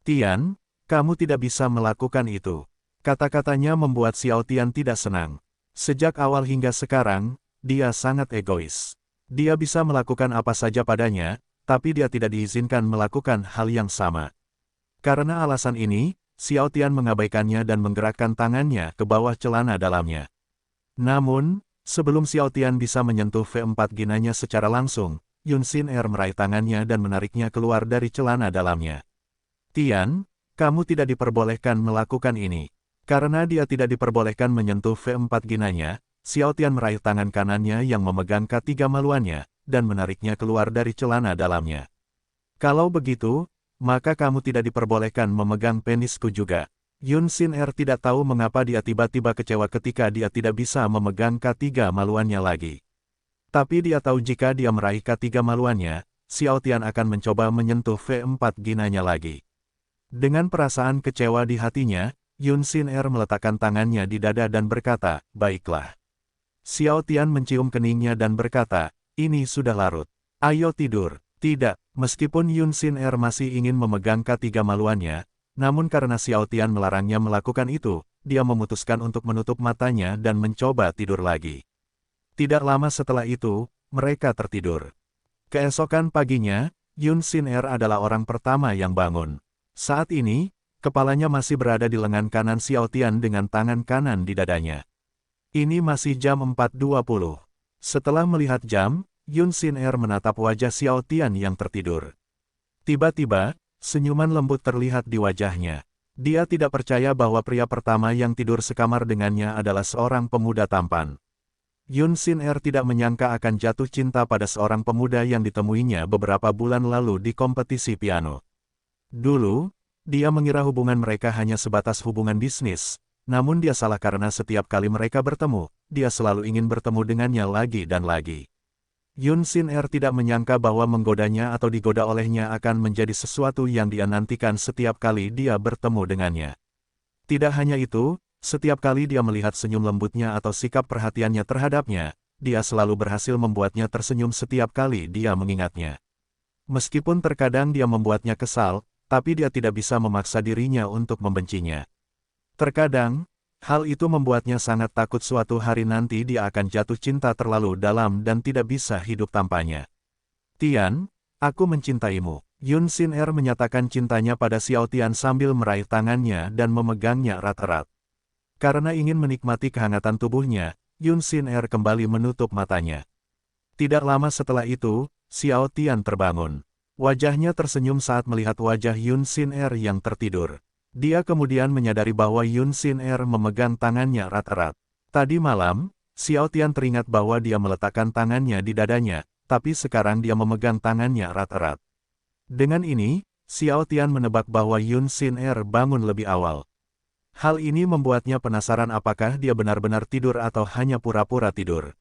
Tian, kamu tidak bisa melakukan itu. Kata-katanya membuat Xiao Tian tidak senang. Sejak awal hingga sekarang, dia sangat egois. Dia bisa melakukan apa saja padanya, tapi dia tidak diizinkan melakukan hal yang sama. Karena alasan ini, Xiao Tian mengabaikannya dan menggerakkan tangannya ke bawah celana dalamnya. Namun, sebelum Xiao Tian bisa menyentuh V4 ginanya secara langsung, Yun Xin Er meraih tangannya dan menariknya keluar dari celana dalamnya. Tian, kamu tidak diperbolehkan melakukan ini. Karena dia tidak diperbolehkan menyentuh V4 ginanya, Xiao Tian meraih tangan kanannya yang memegang K3 maluannya, dan menariknya keluar dari celana dalamnya. Kalau begitu, maka kamu tidak diperbolehkan memegang penisku juga. Yun Xin Er tidak tahu mengapa dia tiba-tiba kecewa ketika dia tidak bisa memegang K3 maluannya lagi. Tapi dia tahu jika dia meraih K3 maluannya, Xiao Tian akan mencoba menyentuh V4 ginanya lagi. Dengan perasaan kecewa di hatinya, Yun Xin Er meletakkan tangannya di dada dan berkata, baiklah. Xiao Tian mencium keningnya dan berkata, ini sudah larut. Ayo tidur. Tidak, meskipun Yun Xin Er masih ingin memegang K3 maluannya, namun karena Xiao Tian melarangnya melakukan itu, dia memutuskan untuk menutup matanya dan mencoba tidur lagi. Tidak lama setelah itu, mereka tertidur. Keesokan paginya, Yun Xin Er adalah orang pertama yang bangun. Saat ini, kepalanya masih berada di lengan kanan Xiao Tian dengan tangan kanan di dadanya. Ini masih jam 4.20. Setelah melihat jam, Yun Xin Er menatap wajah Xiao Tian yang tertidur. Tiba-tiba, senyuman lembut terlihat di wajahnya. Dia tidak percaya bahwa pria pertama yang tidur sekamar dengannya adalah seorang pemuda tampan. Yun Xin Er tidak menyangka akan jatuh cinta pada seorang pemuda yang ditemuinya beberapa bulan lalu di kompetisi piano. Dulu, dia mengira hubungan mereka hanya sebatas hubungan bisnis, namun dia salah karena setiap kali mereka bertemu, dia selalu ingin bertemu dengannya lagi dan lagi. Yun Xin Er tidak menyangka bahwa menggodanya atau digoda olehnya akan menjadi sesuatu yang dia nantikan setiap kali dia bertemu dengannya. Tidak hanya itu, setiap kali dia melihat senyum lembutnya atau sikap perhatiannya terhadapnya, dia selalu berhasil membuatnya tersenyum setiap kali dia mengingatnya. Meskipun terkadang dia membuatnya kesal, tapi dia tidak bisa memaksa dirinya untuk membencinya. Terkadang, hal itu membuatnya sangat takut suatu hari nanti dia akan jatuh cinta terlalu dalam dan tidak bisa hidup tanpanya. Tian, aku mencintaimu. Yun Xin Er menyatakan cintanya pada Xiao Tian sambil meraih tangannya dan memegangnya erat-erat. Karena ingin menikmati kehangatan tubuhnya, Yun Xin Er kembali menutup matanya. Tidak lama setelah itu, Xiao Tian terbangun. Wajahnya tersenyum saat melihat wajah Yun Xin Er yang tertidur. Dia kemudian menyadari bahwa Yun Xin Er memegang tangannya erat-erat. Tadi malam, Xiao Tian teringat bahwa dia meletakkan tangannya di dadanya, tapi sekarang dia memegang tangannya erat-erat. Dengan ini, Xiao Tian menebak bahwa Yun Xin Er bangun lebih awal. Hal ini membuatnya penasaran apakah dia benar-benar tidur atau hanya pura-pura tidur.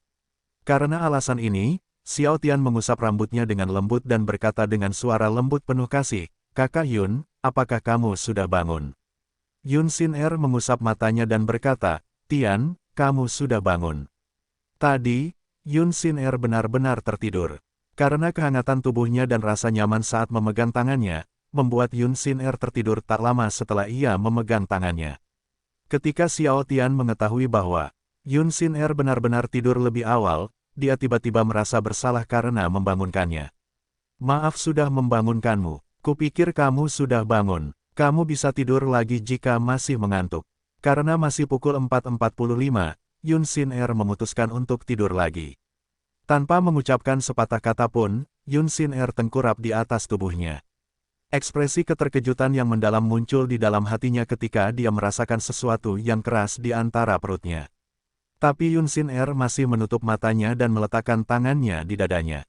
Karena alasan ini, Xiao Tian mengusap rambutnya dengan lembut dan berkata dengan suara lembut penuh kasih, "Kakak Yun, apakah kamu sudah bangun?" Yun Xin Er mengusap matanya dan berkata, "Tian, kamu sudah bangun." Tadi, Yun Xin Er benar-benar tertidur. Karena kehangatan tubuhnya dan rasa nyaman saat memegang tangannya, membuat Yun Xin Er tertidur tak lama setelah ia memegang tangannya. Ketika Xiao Tian mengetahui bahwa Yun Xin Er benar-benar tidur lebih awal, dia tiba-tiba merasa bersalah karena membangunkannya. "Maaf sudah membangunkanmu. Kupikir kamu sudah bangun. Kamu bisa tidur lagi jika masih mengantuk." Karena masih pukul 4.45, Yun Xin Er memutuskan untuk tidur lagi. Tanpa mengucapkan sepatah kata pun, Yun Xin Er tengkurap di atas tubuhnya. Ekspresi keterkejutan yang mendalam muncul di dalam hatinya ketika dia merasakan sesuatu yang keras di antara perutnya. Tapi Yun Xin Er masih menutup matanya dan meletakkan tangannya di dadanya.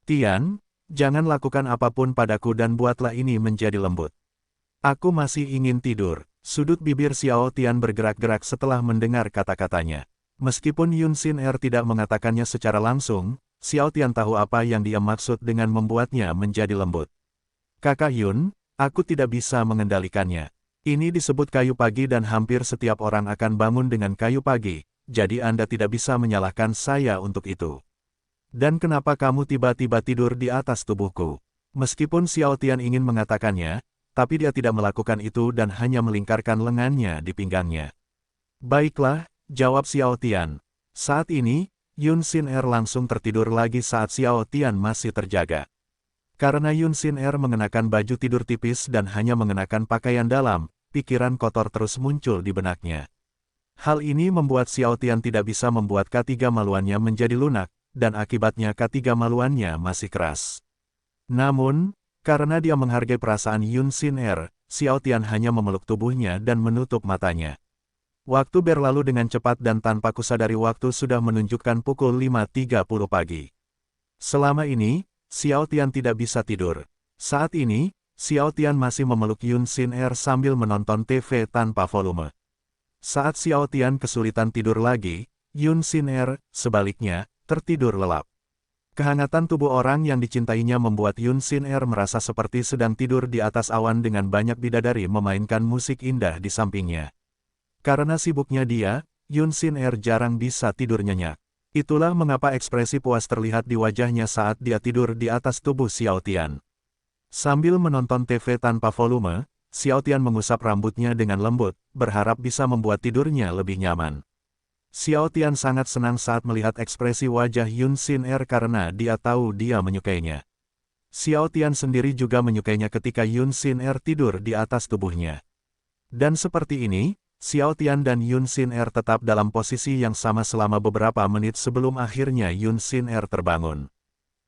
"Tian, jangan lakukan apapun padaku dan buatlah ini menjadi lembut. Aku masih ingin tidur." Sudut bibir Xiao Tian bergerak-gerak setelah mendengar kata-katanya. Meskipun Yun Xin Er tidak mengatakannya secara langsung, Xiao Tian tahu apa yang dia maksud dengan membuatnya menjadi lembut. "Kakak Yun, aku tidak bisa mengendalikannya. Ini disebut kayu pagi dan hampir setiap orang akan bangun dengan kayu pagi, jadi Anda tidak bisa menyalahkan saya untuk itu. Dan kenapa kamu tiba-tiba tidur di atas tubuhku?" Meskipun Xiao Tian ingin mengatakannya, tapi dia tidak melakukan itu dan hanya melingkarkan lengannya di pinggangnya. "Baiklah," jawab Xiao Tian. Saat ini, Yun Xin Er langsung tertidur lagi saat Xiao Tian masih terjaga. Karena Yun Xin Er mengenakan baju tidur tipis dan hanya mengenakan pakaian dalam, pikiran kotor terus muncul di benaknya. Hal ini membuat Xiao Tian tidak bisa membuat ketiga maluannya menjadi lunak, dan akibatnya ketiga maluannya masih keras. Namun, karena dia menghargai perasaan Yun Xin Er, Xiao Tian hanya memeluk tubuhnya dan menutup matanya. Waktu berlalu dengan cepat dan tanpa kusadari waktu sudah menunjukkan pukul 5.30 pagi. Selama ini, Xiao Tian tidak bisa tidur. Saat ini, Xiao Tian masih memeluk Yun Xin Er sambil menonton TV tanpa volume. Saat Xiao Tian kesulitan tidur lagi, Yun Xin Er, sebaliknya, tertidur lelap. Kehangatan tubuh orang yang dicintainya membuat Yun Xin Er merasa seperti sedang tidur di atas awan dengan banyak bidadari memainkan musik indah di sampingnya. Karena sibuknya dia, Yun Xin Er jarang bisa tidur nyenyak. Itulah mengapa ekspresi puas terlihat di wajahnya saat dia tidur di atas tubuh Xiao Tian. Sambil menonton TV tanpa volume, Xiao Tian mengusap rambutnya dengan lembut, berharap bisa membuat tidurnya lebih nyaman. Xiao Tian sangat senang saat melihat ekspresi wajah Yun Xin Er karena dia tahu dia menyukainya. Xiao Tian sendiri juga menyukainya ketika Yun Xin Er tidur di atas tubuhnya. Dan seperti ini, Xiao Tian dan Yun Xin Er tetap dalam posisi yang sama selama beberapa menit sebelum akhirnya Yun Xin Er terbangun.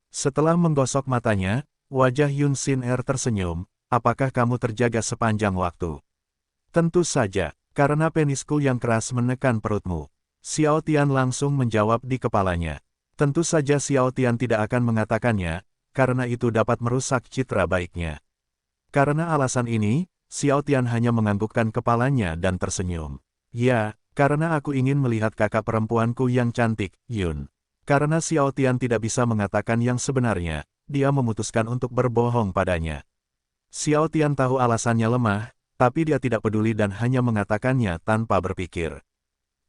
Setelah menggosok matanya, wajah Yun Xin Er tersenyum, "Apakah kamu terjaga sepanjang waktu?" "Tentu saja, karena penisku yang keras menekan perutmu." Xiao Tian langsung menjawab di kepalanya. Tentu saja Xiao Tian tidak akan mengatakannya, karena itu dapat merusak citra baiknya. Karena alasan ini, Xiao Tian hanya menganggukkan kepalanya dan tersenyum. "Ya, karena aku ingin melihat kakak perempuanku yang cantik, Yun." Karena Xiao Tian tidak bisa mengatakan yang sebenarnya, dia memutuskan untuk berbohong padanya. Xiao Tian tahu alasannya lemah, tapi dia tidak peduli dan hanya mengatakannya tanpa berpikir.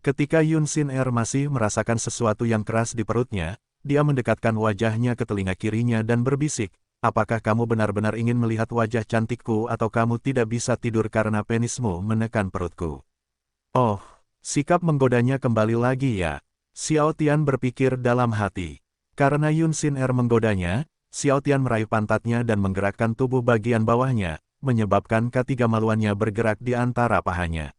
Ketika Yun Xin Er masih merasakan sesuatu yang keras di perutnya, dia mendekatkan wajahnya ke telinga kirinya dan berbisik, "Apakah kamu benar-benar ingin melihat wajah cantikku atau kamu tidak bisa tidur karena penismu menekan perutku?" "Oh, sikap menggodanya kembali lagi ya?" Xiao Tian berpikir dalam hati. Karena Yun Xin Er menggodanya, Xiao Tian meraih pantatnya dan menggerakkan tubuh bagian bawahnya, menyebabkan ketiga maluannya bergerak di antara pahanya.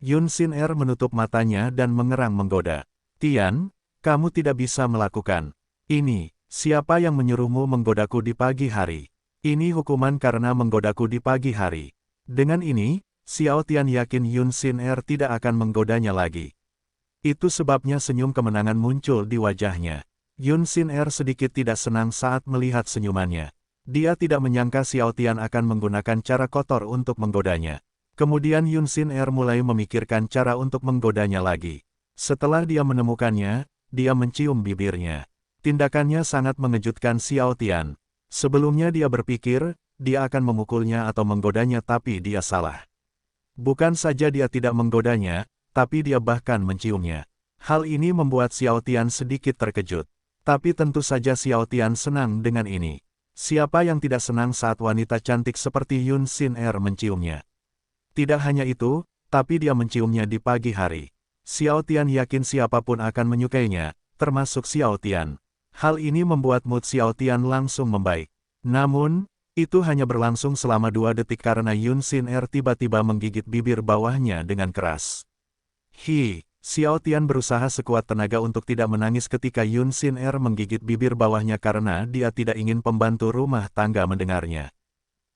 Yun Xin Er menutup matanya dan mengerang menggoda. Tian, kamu tidak bisa melakukan ini. Siapa yang menyuruhmu menggodaku di pagi hari? Ini hukuman karena menggodaku di pagi hari. Dengan ini, Xiao Tian yakin Yun Xin Er tidak akan menggodanya lagi. Itu sebabnya senyum kemenangan muncul di wajahnya. Yun Xin Er sedikit tidak senang saat melihat senyumannya. Dia tidak menyangka Xiao Tian akan menggunakan cara kotor untuk menggodanya. Kemudian Yun Xin Er mulai memikirkan cara untuk menggodanya lagi. Setelah dia menemukannya, dia mencium bibirnya. Tindakannya sangat mengejutkan Xiao Tian. Sebelumnya dia berpikir, dia akan memukulnya atau menggodanya tapi dia salah. Bukan saja dia tidak menggodanya, tapi dia bahkan menciumnya. Hal ini membuat Xiao Tian sedikit terkejut. Tapi tentu saja Xiao Tian senang dengan ini. Siapa yang tidak senang saat wanita cantik seperti Yun Xin Er menciumnya? Tidak hanya itu, tapi dia menciumnya di pagi hari. Xiao Tian yakin siapapun akan menyukainya, termasuk Xiao Tian. Hal ini membuat mood Xiao Tian langsung membaik. Namun, itu hanya berlangsung selama 2 detik karena Yun Xin Er tiba-tiba menggigit bibir bawahnya dengan keras. Xiao Tian berusaha sekuat tenaga untuk tidak menangis ketika Yun Xin Er menggigit bibir bawahnya karena dia tidak ingin pembantu rumah tangga mendengarnya.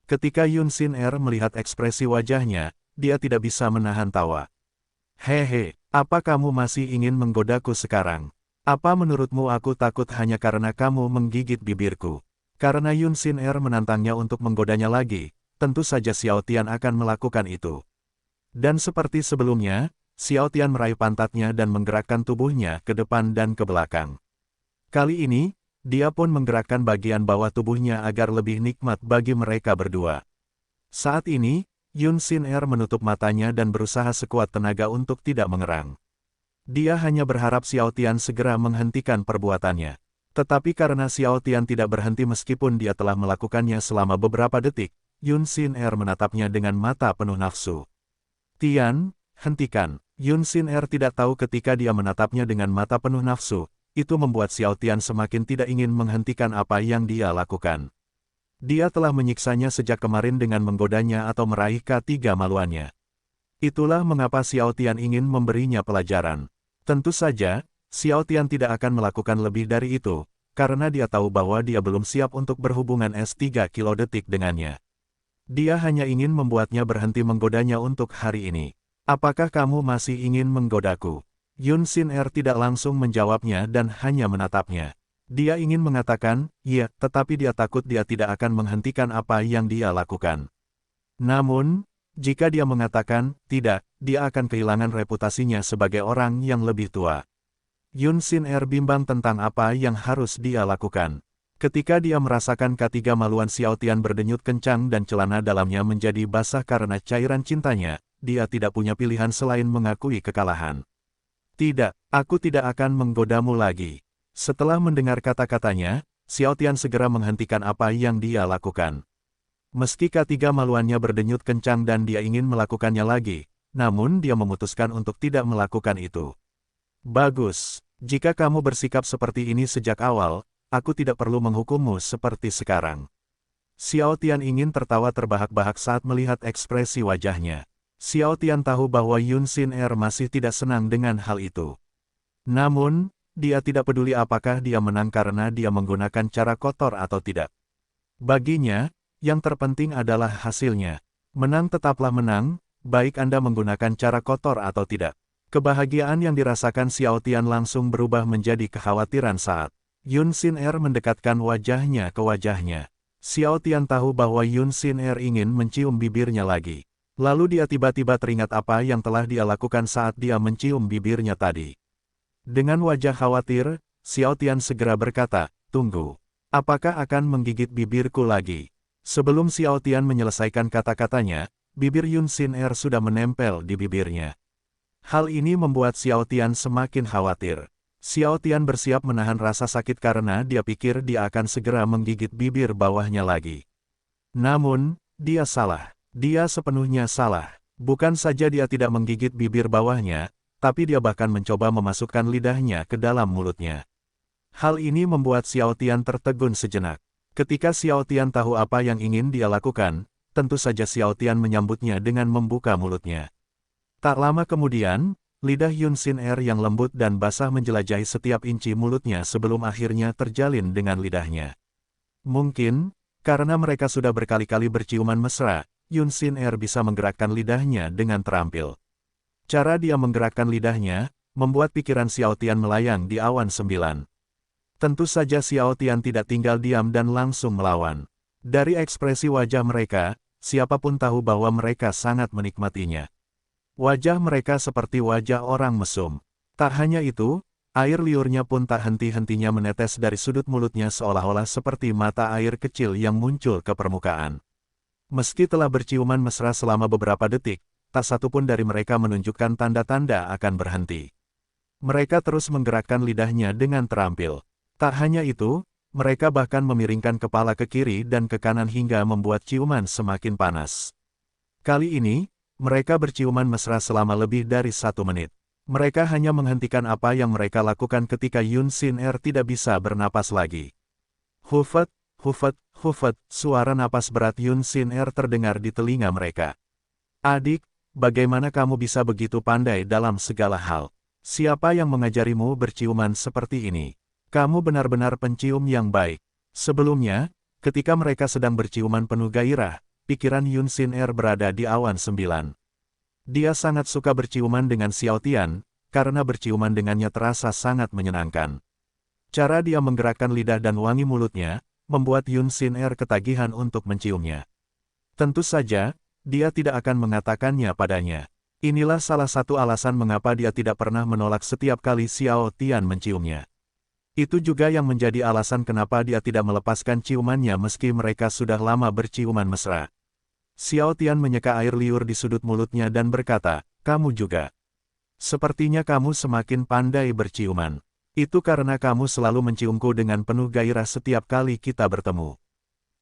Ketika Yun Xin Er melihat ekspresi wajahnya, dia tidak bisa menahan tawa. Hehe, apa kamu masih ingin menggodaku sekarang? Apa menurutmu aku takut hanya karena kamu menggigit bibirku? Karena Yun Xin Er menantangnya untuk menggodanya lagi, tentu saja Xiao Tian akan melakukan itu. Dan seperti sebelumnya, Xiao Tian meraih pantatnya dan menggerakkan tubuhnya ke depan dan ke belakang. Kali ini, dia pun menggerakkan bagian bawah tubuhnya agar lebih nikmat bagi mereka berdua. Saat ini, Yun Xin Er menutup matanya dan berusaha sekuat tenaga untuk tidak mengerang. Dia hanya berharap Xiao Tian segera menghentikan perbuatannya. Tetapi karena Xiao Tian tidak berhenti meskipun dia telah melakukannya selama beberapa detik, Yun Xin Er menatapnya dengan mata penuh nafsu. Tian, hentikan. Yun Xin Er tidak tahu ketika dia menatapnya dengan mata penuh nafsu, itu membuat Xiao Tian semakin tidak ingin menghentikan apa yang dia lakukan. Dia telah menyiksanya sejak kemarin dengan menggodanya atau meraih K3 maluannya. Itulah mengapa Xiao Tian ingin memberinya pelajaran. Tentu saja, Xiao Tian tidak akan melakukan lebih dari itu, karena dia tahu bahwa dia belum siap untuk berhubungan S3 kilodetik dengannya. Dia hanya ingin membuatnya berhenti menggodanya untuk hari ini. Apakah kamu masih ingin menggodaku? Yun Xin Er tidak langsung menjawabnya dan hanya menatapnya. Dia ingin mengatakan, ya, tetapi dia takut dia tidak akan menghentikan apa yang dia lakukan. Namun, jika dia mengatakan, tidak, dia akan kehilangan reputasinya sebagai orang yang lebih tua. Yun Xin Er bimbang tentang apa yang harus dia lakukan. Ketika dia merasakan K3 maluan Xiao Tian berdenyut kencang dan celana dalamnya menjadi basah karena cairan cintanya, dia tidak punya pilihan selain mengakui kekalahan. Tidak, aku tidak akan menggodamu lagi. Setelah mendengar kata-katanya, Xiao Tian segera menghentikan apa yang dia lakukan. Meski K3 maluannya berdenyut kencang dan dia ingin melakukannya lagi, namun dia memutuskan untuk tidak melakukan itu. Bagus, jika kamu bersikap seperti ini sejak awal, aku tidak perlu menghukummu seperti sekarang. Xiao Tian ingin tertawa terbahak-bahak saat melihat ekspresi wajahnya. Xiao Tian tahu bahwa Yun Xin Er masih tidak senang dengan hal itu. Namun, dia tidak peduli apakah dia menang karena dia menggunakan cara kotor atau tidak. Baginya, yang terpenting adalah hasilnya. Menang tetaplah menang, baik Anda menggunakan cara kotor atau tidak. Kebahagiaan yang dirasakan Xiao Tian langsung berubah menjadi kekhawatiran saat Yun Xin Er mendekatkan wajahnya ke wajahnya. Xiao Tian tahu bahwa Yun Xin Er ingin mencium bibirnya lagi. Lalu dia tiba-tiba teringat apa yang telah dia lakukan saat dia mencium bibirnya tadi. Dengan wajah khawatir, Xiao Tian segera berkata, tunggu. Apakah akan menggigit bibirku lagi? Sebelum Xiao Tian menyelesaikan kata-katanya, bibir Yun Xin Er sudah menempel di bibirnya. Hal ini membuat Xiao Tian semakin khawatir. Xiao Tian bersiap menahan rasa sakit karena dia pikir dia akan segera menggigit bibir bawahnya lagi. Namun, dia salah. Dia sepenuhnya salah. Bukan saja dia tidak menggigit bibir bawahnya, tapi dia bahkan mencoba memasukkan lidahnya ke dalam mulutnya. Hal ini membuat Xiao Tian tertegun sejenak. Ketika Xiao Tian tahu apa yang ingin dia lakukan, tentu saja Xiao Tian menyambutnya dengan membuka mulutnya. Tak lama kemudian, lidah Yun Sin Er yang lembut dan basah menjelajahi setiap inci mulutnya sebelum akhirnya terjalin dengan lidahnya. Mungkin, karena mereka sudah berkali-kali berciuman mesra, Yun Sin Er bisa menggerakkan lidahnya dengan terampil. Cara dia menggerakkan lidahnya, membuat pikiran Xiao Tian melayang di awan 9. Tentu saja Xiao Tian tidak tinggal diam dan langsung melawan. Dari ekspresi wajah mereka, siapapun tahu bahwa mereka sangat menikmatinya. Wajah mereka seperti wajah orang mesum. Tak hanya itu, air liurnya pun tak henti-hentinya menetes dari sudut mulutnya seolah-olah seperti mata air kecil yang muncul ke permukaan. Meski telah berciuman mesra selama beberapa detik, tak satu pun dari mereka menunjukkan tanda-tanda akan berhenti. Mereka terus menggerakkan lidahnya dengan terampil. Tak hanya itu, mereka bahkan memiringkan kepala ke kiri dan ke kanan hingga membuat ciuman semakin panas. Kali ini, mereka berciuman mesra selama lebih dari 1 menit. Mereka hanya menghentikan apa yang mereka lakukan ketika Yun Sin Er tidak bisa bernapas lagi. Hufet, hufet, hufet, suara napas berat Yun Sin Er terdengar di telinga mereka. Adik, bagaimana kamu bisa begitu pandai dalam segala hal? Siapa yang mengajarimu berciuman seperti ini? Kamu benar-benar pencium yang baik. Sebelumnya, ketika mereka sedang berciuman penuh gairah, pikiran Yun Sin Er berada di awan 9. Dia sangat suka berciuman dengan Xiao Tian, karena berciuman dengannya terasa sangat menyenangkan. Cara dia menggerakkan lidah dan wangi mulutnya, membuat Yun Sin Er ketagihan untuk menciumnya. Tentu saja, dia tidak akan mengatakannya padanya. Inilah salah satu alasan mengapa dia tidak pernah menolak setiap kali Xiao Tian menciumnya. Itu juga yang menjadi alasan kenapa dia tidak melepaskan ciumannya meski mereka sudah lama berciuman mesra. Xiao Tian menyeka air liur di sudut mulutnya dan berkata, kamu juga. Sepertinya kamu semakin pandai berciuman. Itu karena kamu selalu menciumku dengan penuh gairah setiap kali kita bertemu.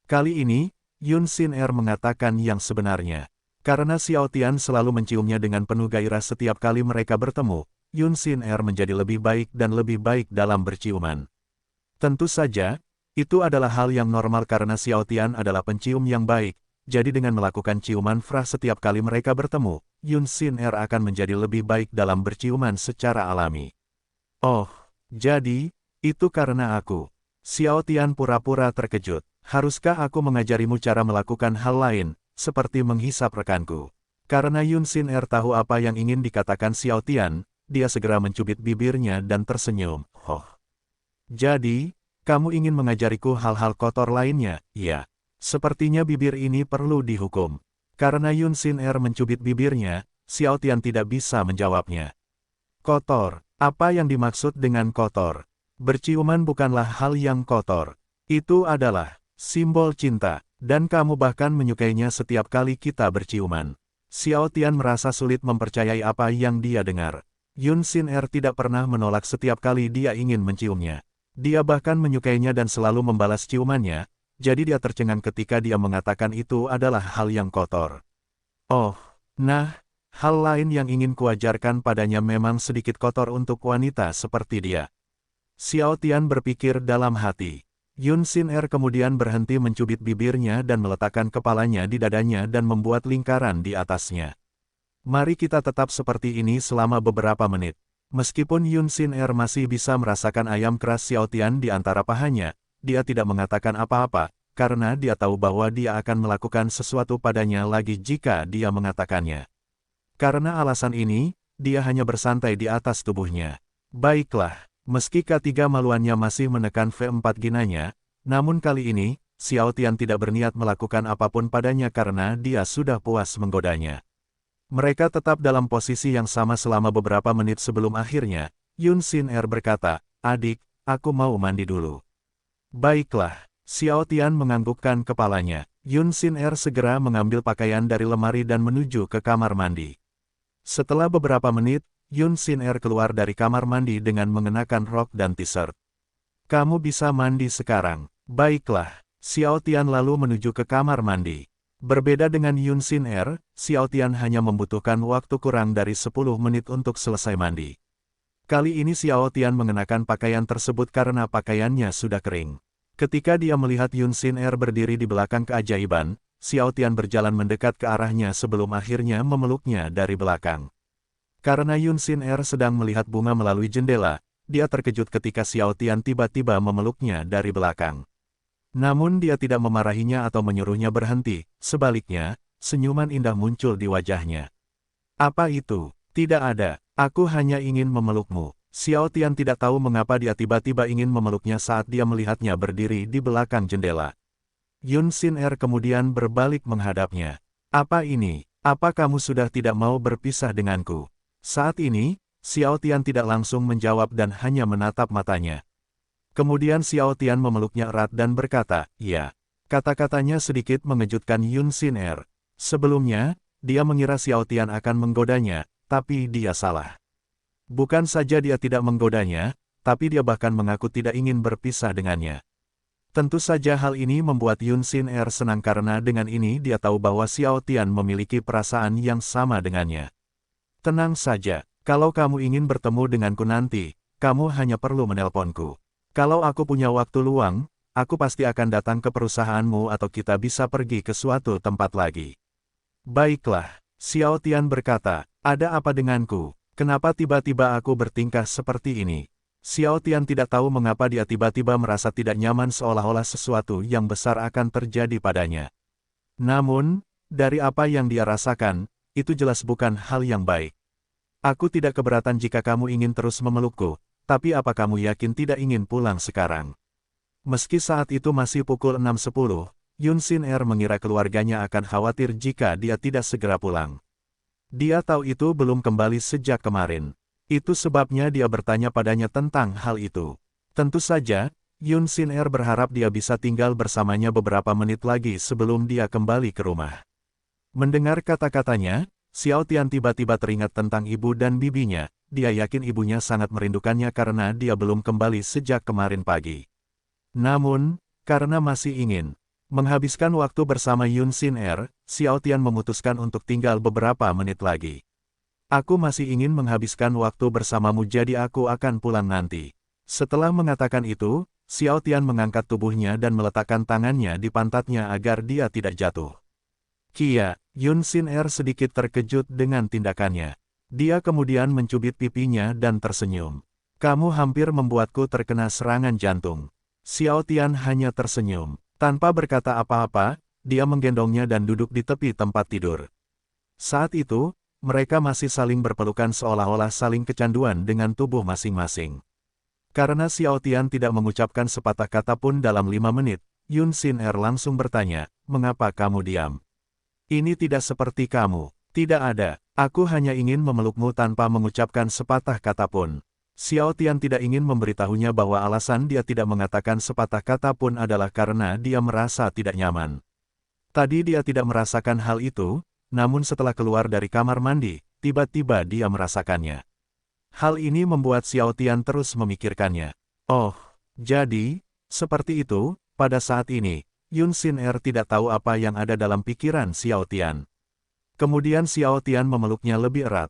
Kali ini, Yun Sin Er mengatakan yang sebenarnya. Karena Xiao Tian selalu menciumnya dengan penuh gairah setiap kali mereka bertemu, Yun Sin Er menjadi lebih baik dan lebih baik dalam berciuman. Tentu saja, itu adalah hal yang normal karena Xiao Tian adalah pencium yang baik. Jadi dengan melakukan ciuman frah setiap kali mereka bertemu, Yun Sin Er akan menjadi lebih baik dalam berciuman secara alami. Oh, jadi, itu karena aku. Xiao Tian pura-pura terkejut. Haruskah aku mengajarimu cara melakukan hal lain, seperti menghisap rekanku? Karena Yun Sin Er tahu apa yang ingin dikatakan Xiao Tian, dia segera mencubit bibirnya dan tersenyum. Oh. Jadi, kamu ingin mengajariku hal-hal kotor lainnya, ya? Sepertinya bibir ini perlu dihukum. Karena Yun Sin Er mencubit bibirnya, Xiao Tian tidak bisa menjawabnya. Kotor, apa yang dimaksud dengan kotor? Berciuman bukanlah hal yang kotor. Itu adalah simbol cinta, dan kamu bahkan menyukainya setiap kali kita berciuman. Xiao Tian merasa sulit mempercayai apa yang dia dengar. Yun Sin Er tidak pernah menolak setiap kali dia ingin menciumnya. Dia bahkan menyukainya dan selalu membalas ciumannya. Jadi dia tercengang ketika dia mengatakan itu adalah hal yang kotor. Oh, nah, hal lain yang ingin kuajarkan padanya memang sedikit kotor untuk wanita seperti dia. Xiao Tian berpikir dalam hati. Yun Sin Er kemudian berhenti mencubit bibirnya dan meletakkan kepalanya di dadanya dan membuat lingkaran di atasnya. Mari kita tetap seperti ini selama beberapa menit. Meskipun Yun Sin Er masih bisa merasakan ayam keras Xiao Tian di antara pahanya, dia tidak mengatakan apa-apa, karena dia tahu bahwa dia akan melakukan sesuatu padanya lagi jika dia mengatakannya. Karena alasan ini, dia hanya bersantai di atas tubuhnya. Baiklah, meski ketiga maluannya masih menekan V4 ginanya, namun kali ini, Xiao Tian tidak berniat melakukan apapun padanya karena dia sudah puas menggodanya. Mereka tetap dalam posisi yang sama selama beberapa menit sebelum akhirnya, Yun Sin Er berkata, adik, aku mau mandi dulu. Baiklah, Xiao Tian menganggukkan kepalanya. Yun Sin Er segera mengambil pakaian dari lemari dan menuju ke kamar mandi. Setelah beberapa menit, Yun Sin Er keluar dari kamar mandi dengan mengenakan rok dan t-shirt. Kamu bisa mandi sekarang. Baiklah, Xiao Tian lalu menuju ke kamar mandi. Berbeda dengan Yun Sin Er, Xiao Tian hanya membutuhkan waktu kurang dari 10 menit untuk selesai mandi. Kali ini Xiao Tian mengenakan pakaian tersebut karena pakaiannya sudah kering. Ketika dia melihat Yun Sin Er berdiri di belakang keajaiban, Xiao Tian berjalan mendekat ke arahnya sebelum akhirnya memeluknya dari belakang. Karena Yun Xin Er sedang melihat bunga melalui jendela, dia terkejut ketika Xiao Tian tiba-tiba memeluknya dari belakang. Namun dia tidak memarahinya atau menyuruhnya berhenti, sebaliknya, senyuman indah muncul di wajahnya. Apa itu? Tidak ada, aku hanya ingin memelukmu. Xiao Tian tidak tahu mengapa dia tiba-tiba ingin memeluknya saat dia melihatnya berdiri di belakang jendela. Yun Xin Er kemudian berbalik menghadapnya. Apa ini? Apa kamu sudah tidak mau berpisah denganku? Saat ini, Xiao Tian tidak langsung menjawab dan hanya menatap matanya. Kemudian Xiao Tian memeluknya erat dan berkata, "Iya." Kata-katanya sedikit mengejutkan Yun Xin Er. Sebelumnya, dia mengira Xiao Tian akan menggodanya, tapi dia salah. Bukan saja dia tidak menggodanya, tapi dia bahkan mengaku tidak ingin berpisah dengannya. Tentu saja hal ini membuat Yun Xin Er senang karena dengan ini dia tahu bahwa Xiao Tian memiliki perasaan yang sama dengannya. Tenang saja, kalau kamu ingin bertemu denganku nanti, kamu hanya perlu menelponku. Kalau aku punya waktu luang, aku pasti akan datang ke perusahaanmu atau kita bisa pergi ke suatu tempat lagi. Baiklah, Xiao Tian berkata, ada apa denganku? Kenapa tiba-tiba aku bertingkah seperti ini? Xiao Tian tidak tahu mengapa dia tiba-tiba merasa tidak nyaman seolah-olah sesuatu yang besar akan terjadi padanya. Namun, dari apa yang dia rasakan, itu jelas bukan hal yang baik. Aku tidak keberatan jika kamu ingin terus memelukku, tapi apa kamu yakin tidak ingin pulang sekarang? Meski saat itu masih pukul 6.10, Yun Xin Er mengira keluarganya akan khawatir jika dia tidak segera pulang. Dia tahu itu belum kembali sejak kemarin. Itu sebabnya dia bertanya padanya tentang hal itu. Tentu saja, Yun Xin Er berharap dia bisa tinggal bersamanya beberapa menit lagi sebelum dia kembali ke rumah. Mendengar kata-katanya, Xiao Tian tiba-tiba teringat tentang ibu dan bibinya. Dia yakin ibunya sangat merindukannya karena dia belum kembali sejak kemarin pagi. Namun, karena masih ingin menghabiskan waktu bersama Yun Xin Er, Xiao Tian memutuskan untuk tinggal beberapa menit lagi. Aku masih ingin menghabiskan waktu bersamamu jadi aku akan pulang nanti. Setelah mengatakan itu, Xiao Tian mengangkat tubuhnya dan meletakkan tangannya di pantatnya agar dia tidak jatuh. Kia, Yun Xin Er sedikit terkejut dengan tindakannya. Dia kemudian mencubit pipinya dan tersenyum. Kamu hampir membuatku terkena serangan jantung. Xiao Tian hanya tersenyum. Tanpa berkata apa-apa, dia menggendongnya dan duduk di tepi tempat tidur. Saat itu, mereka masih saling berpelukan seolah-olah saling kecanduan dengan tubuh masing-masing. Karena Xiao Tian tidak mengucapkan sepatah kata pun dalam 5 menit, Yun Xin Er langsung bertanya, "Mengapa kamu diam? Ini tidak seperti kamu." "Tidak ada, aku hanya ingin memelukmu tanpa mengucapkan sepatah kata pun." Xiao Tian tidak ingin memberitahunya bahwa alasan dia tidak mengatakan sepatah kata pun adalah karena dia merasa tidak nyaman. Tadi dia tidak merasakan hal itu, namun setelah keluar dari kamar mandi, tiba-tiba dia merasakannya. Hal ini membuat Xiao Tian terus memikirkannya. Oh, jadi, seperti itu, pada saat ini, Yun Xin Er tidak tahu apa yang ada dalam pikiran Xiao Tian. Kemudian Xiao Tian memeluknya lebih erat.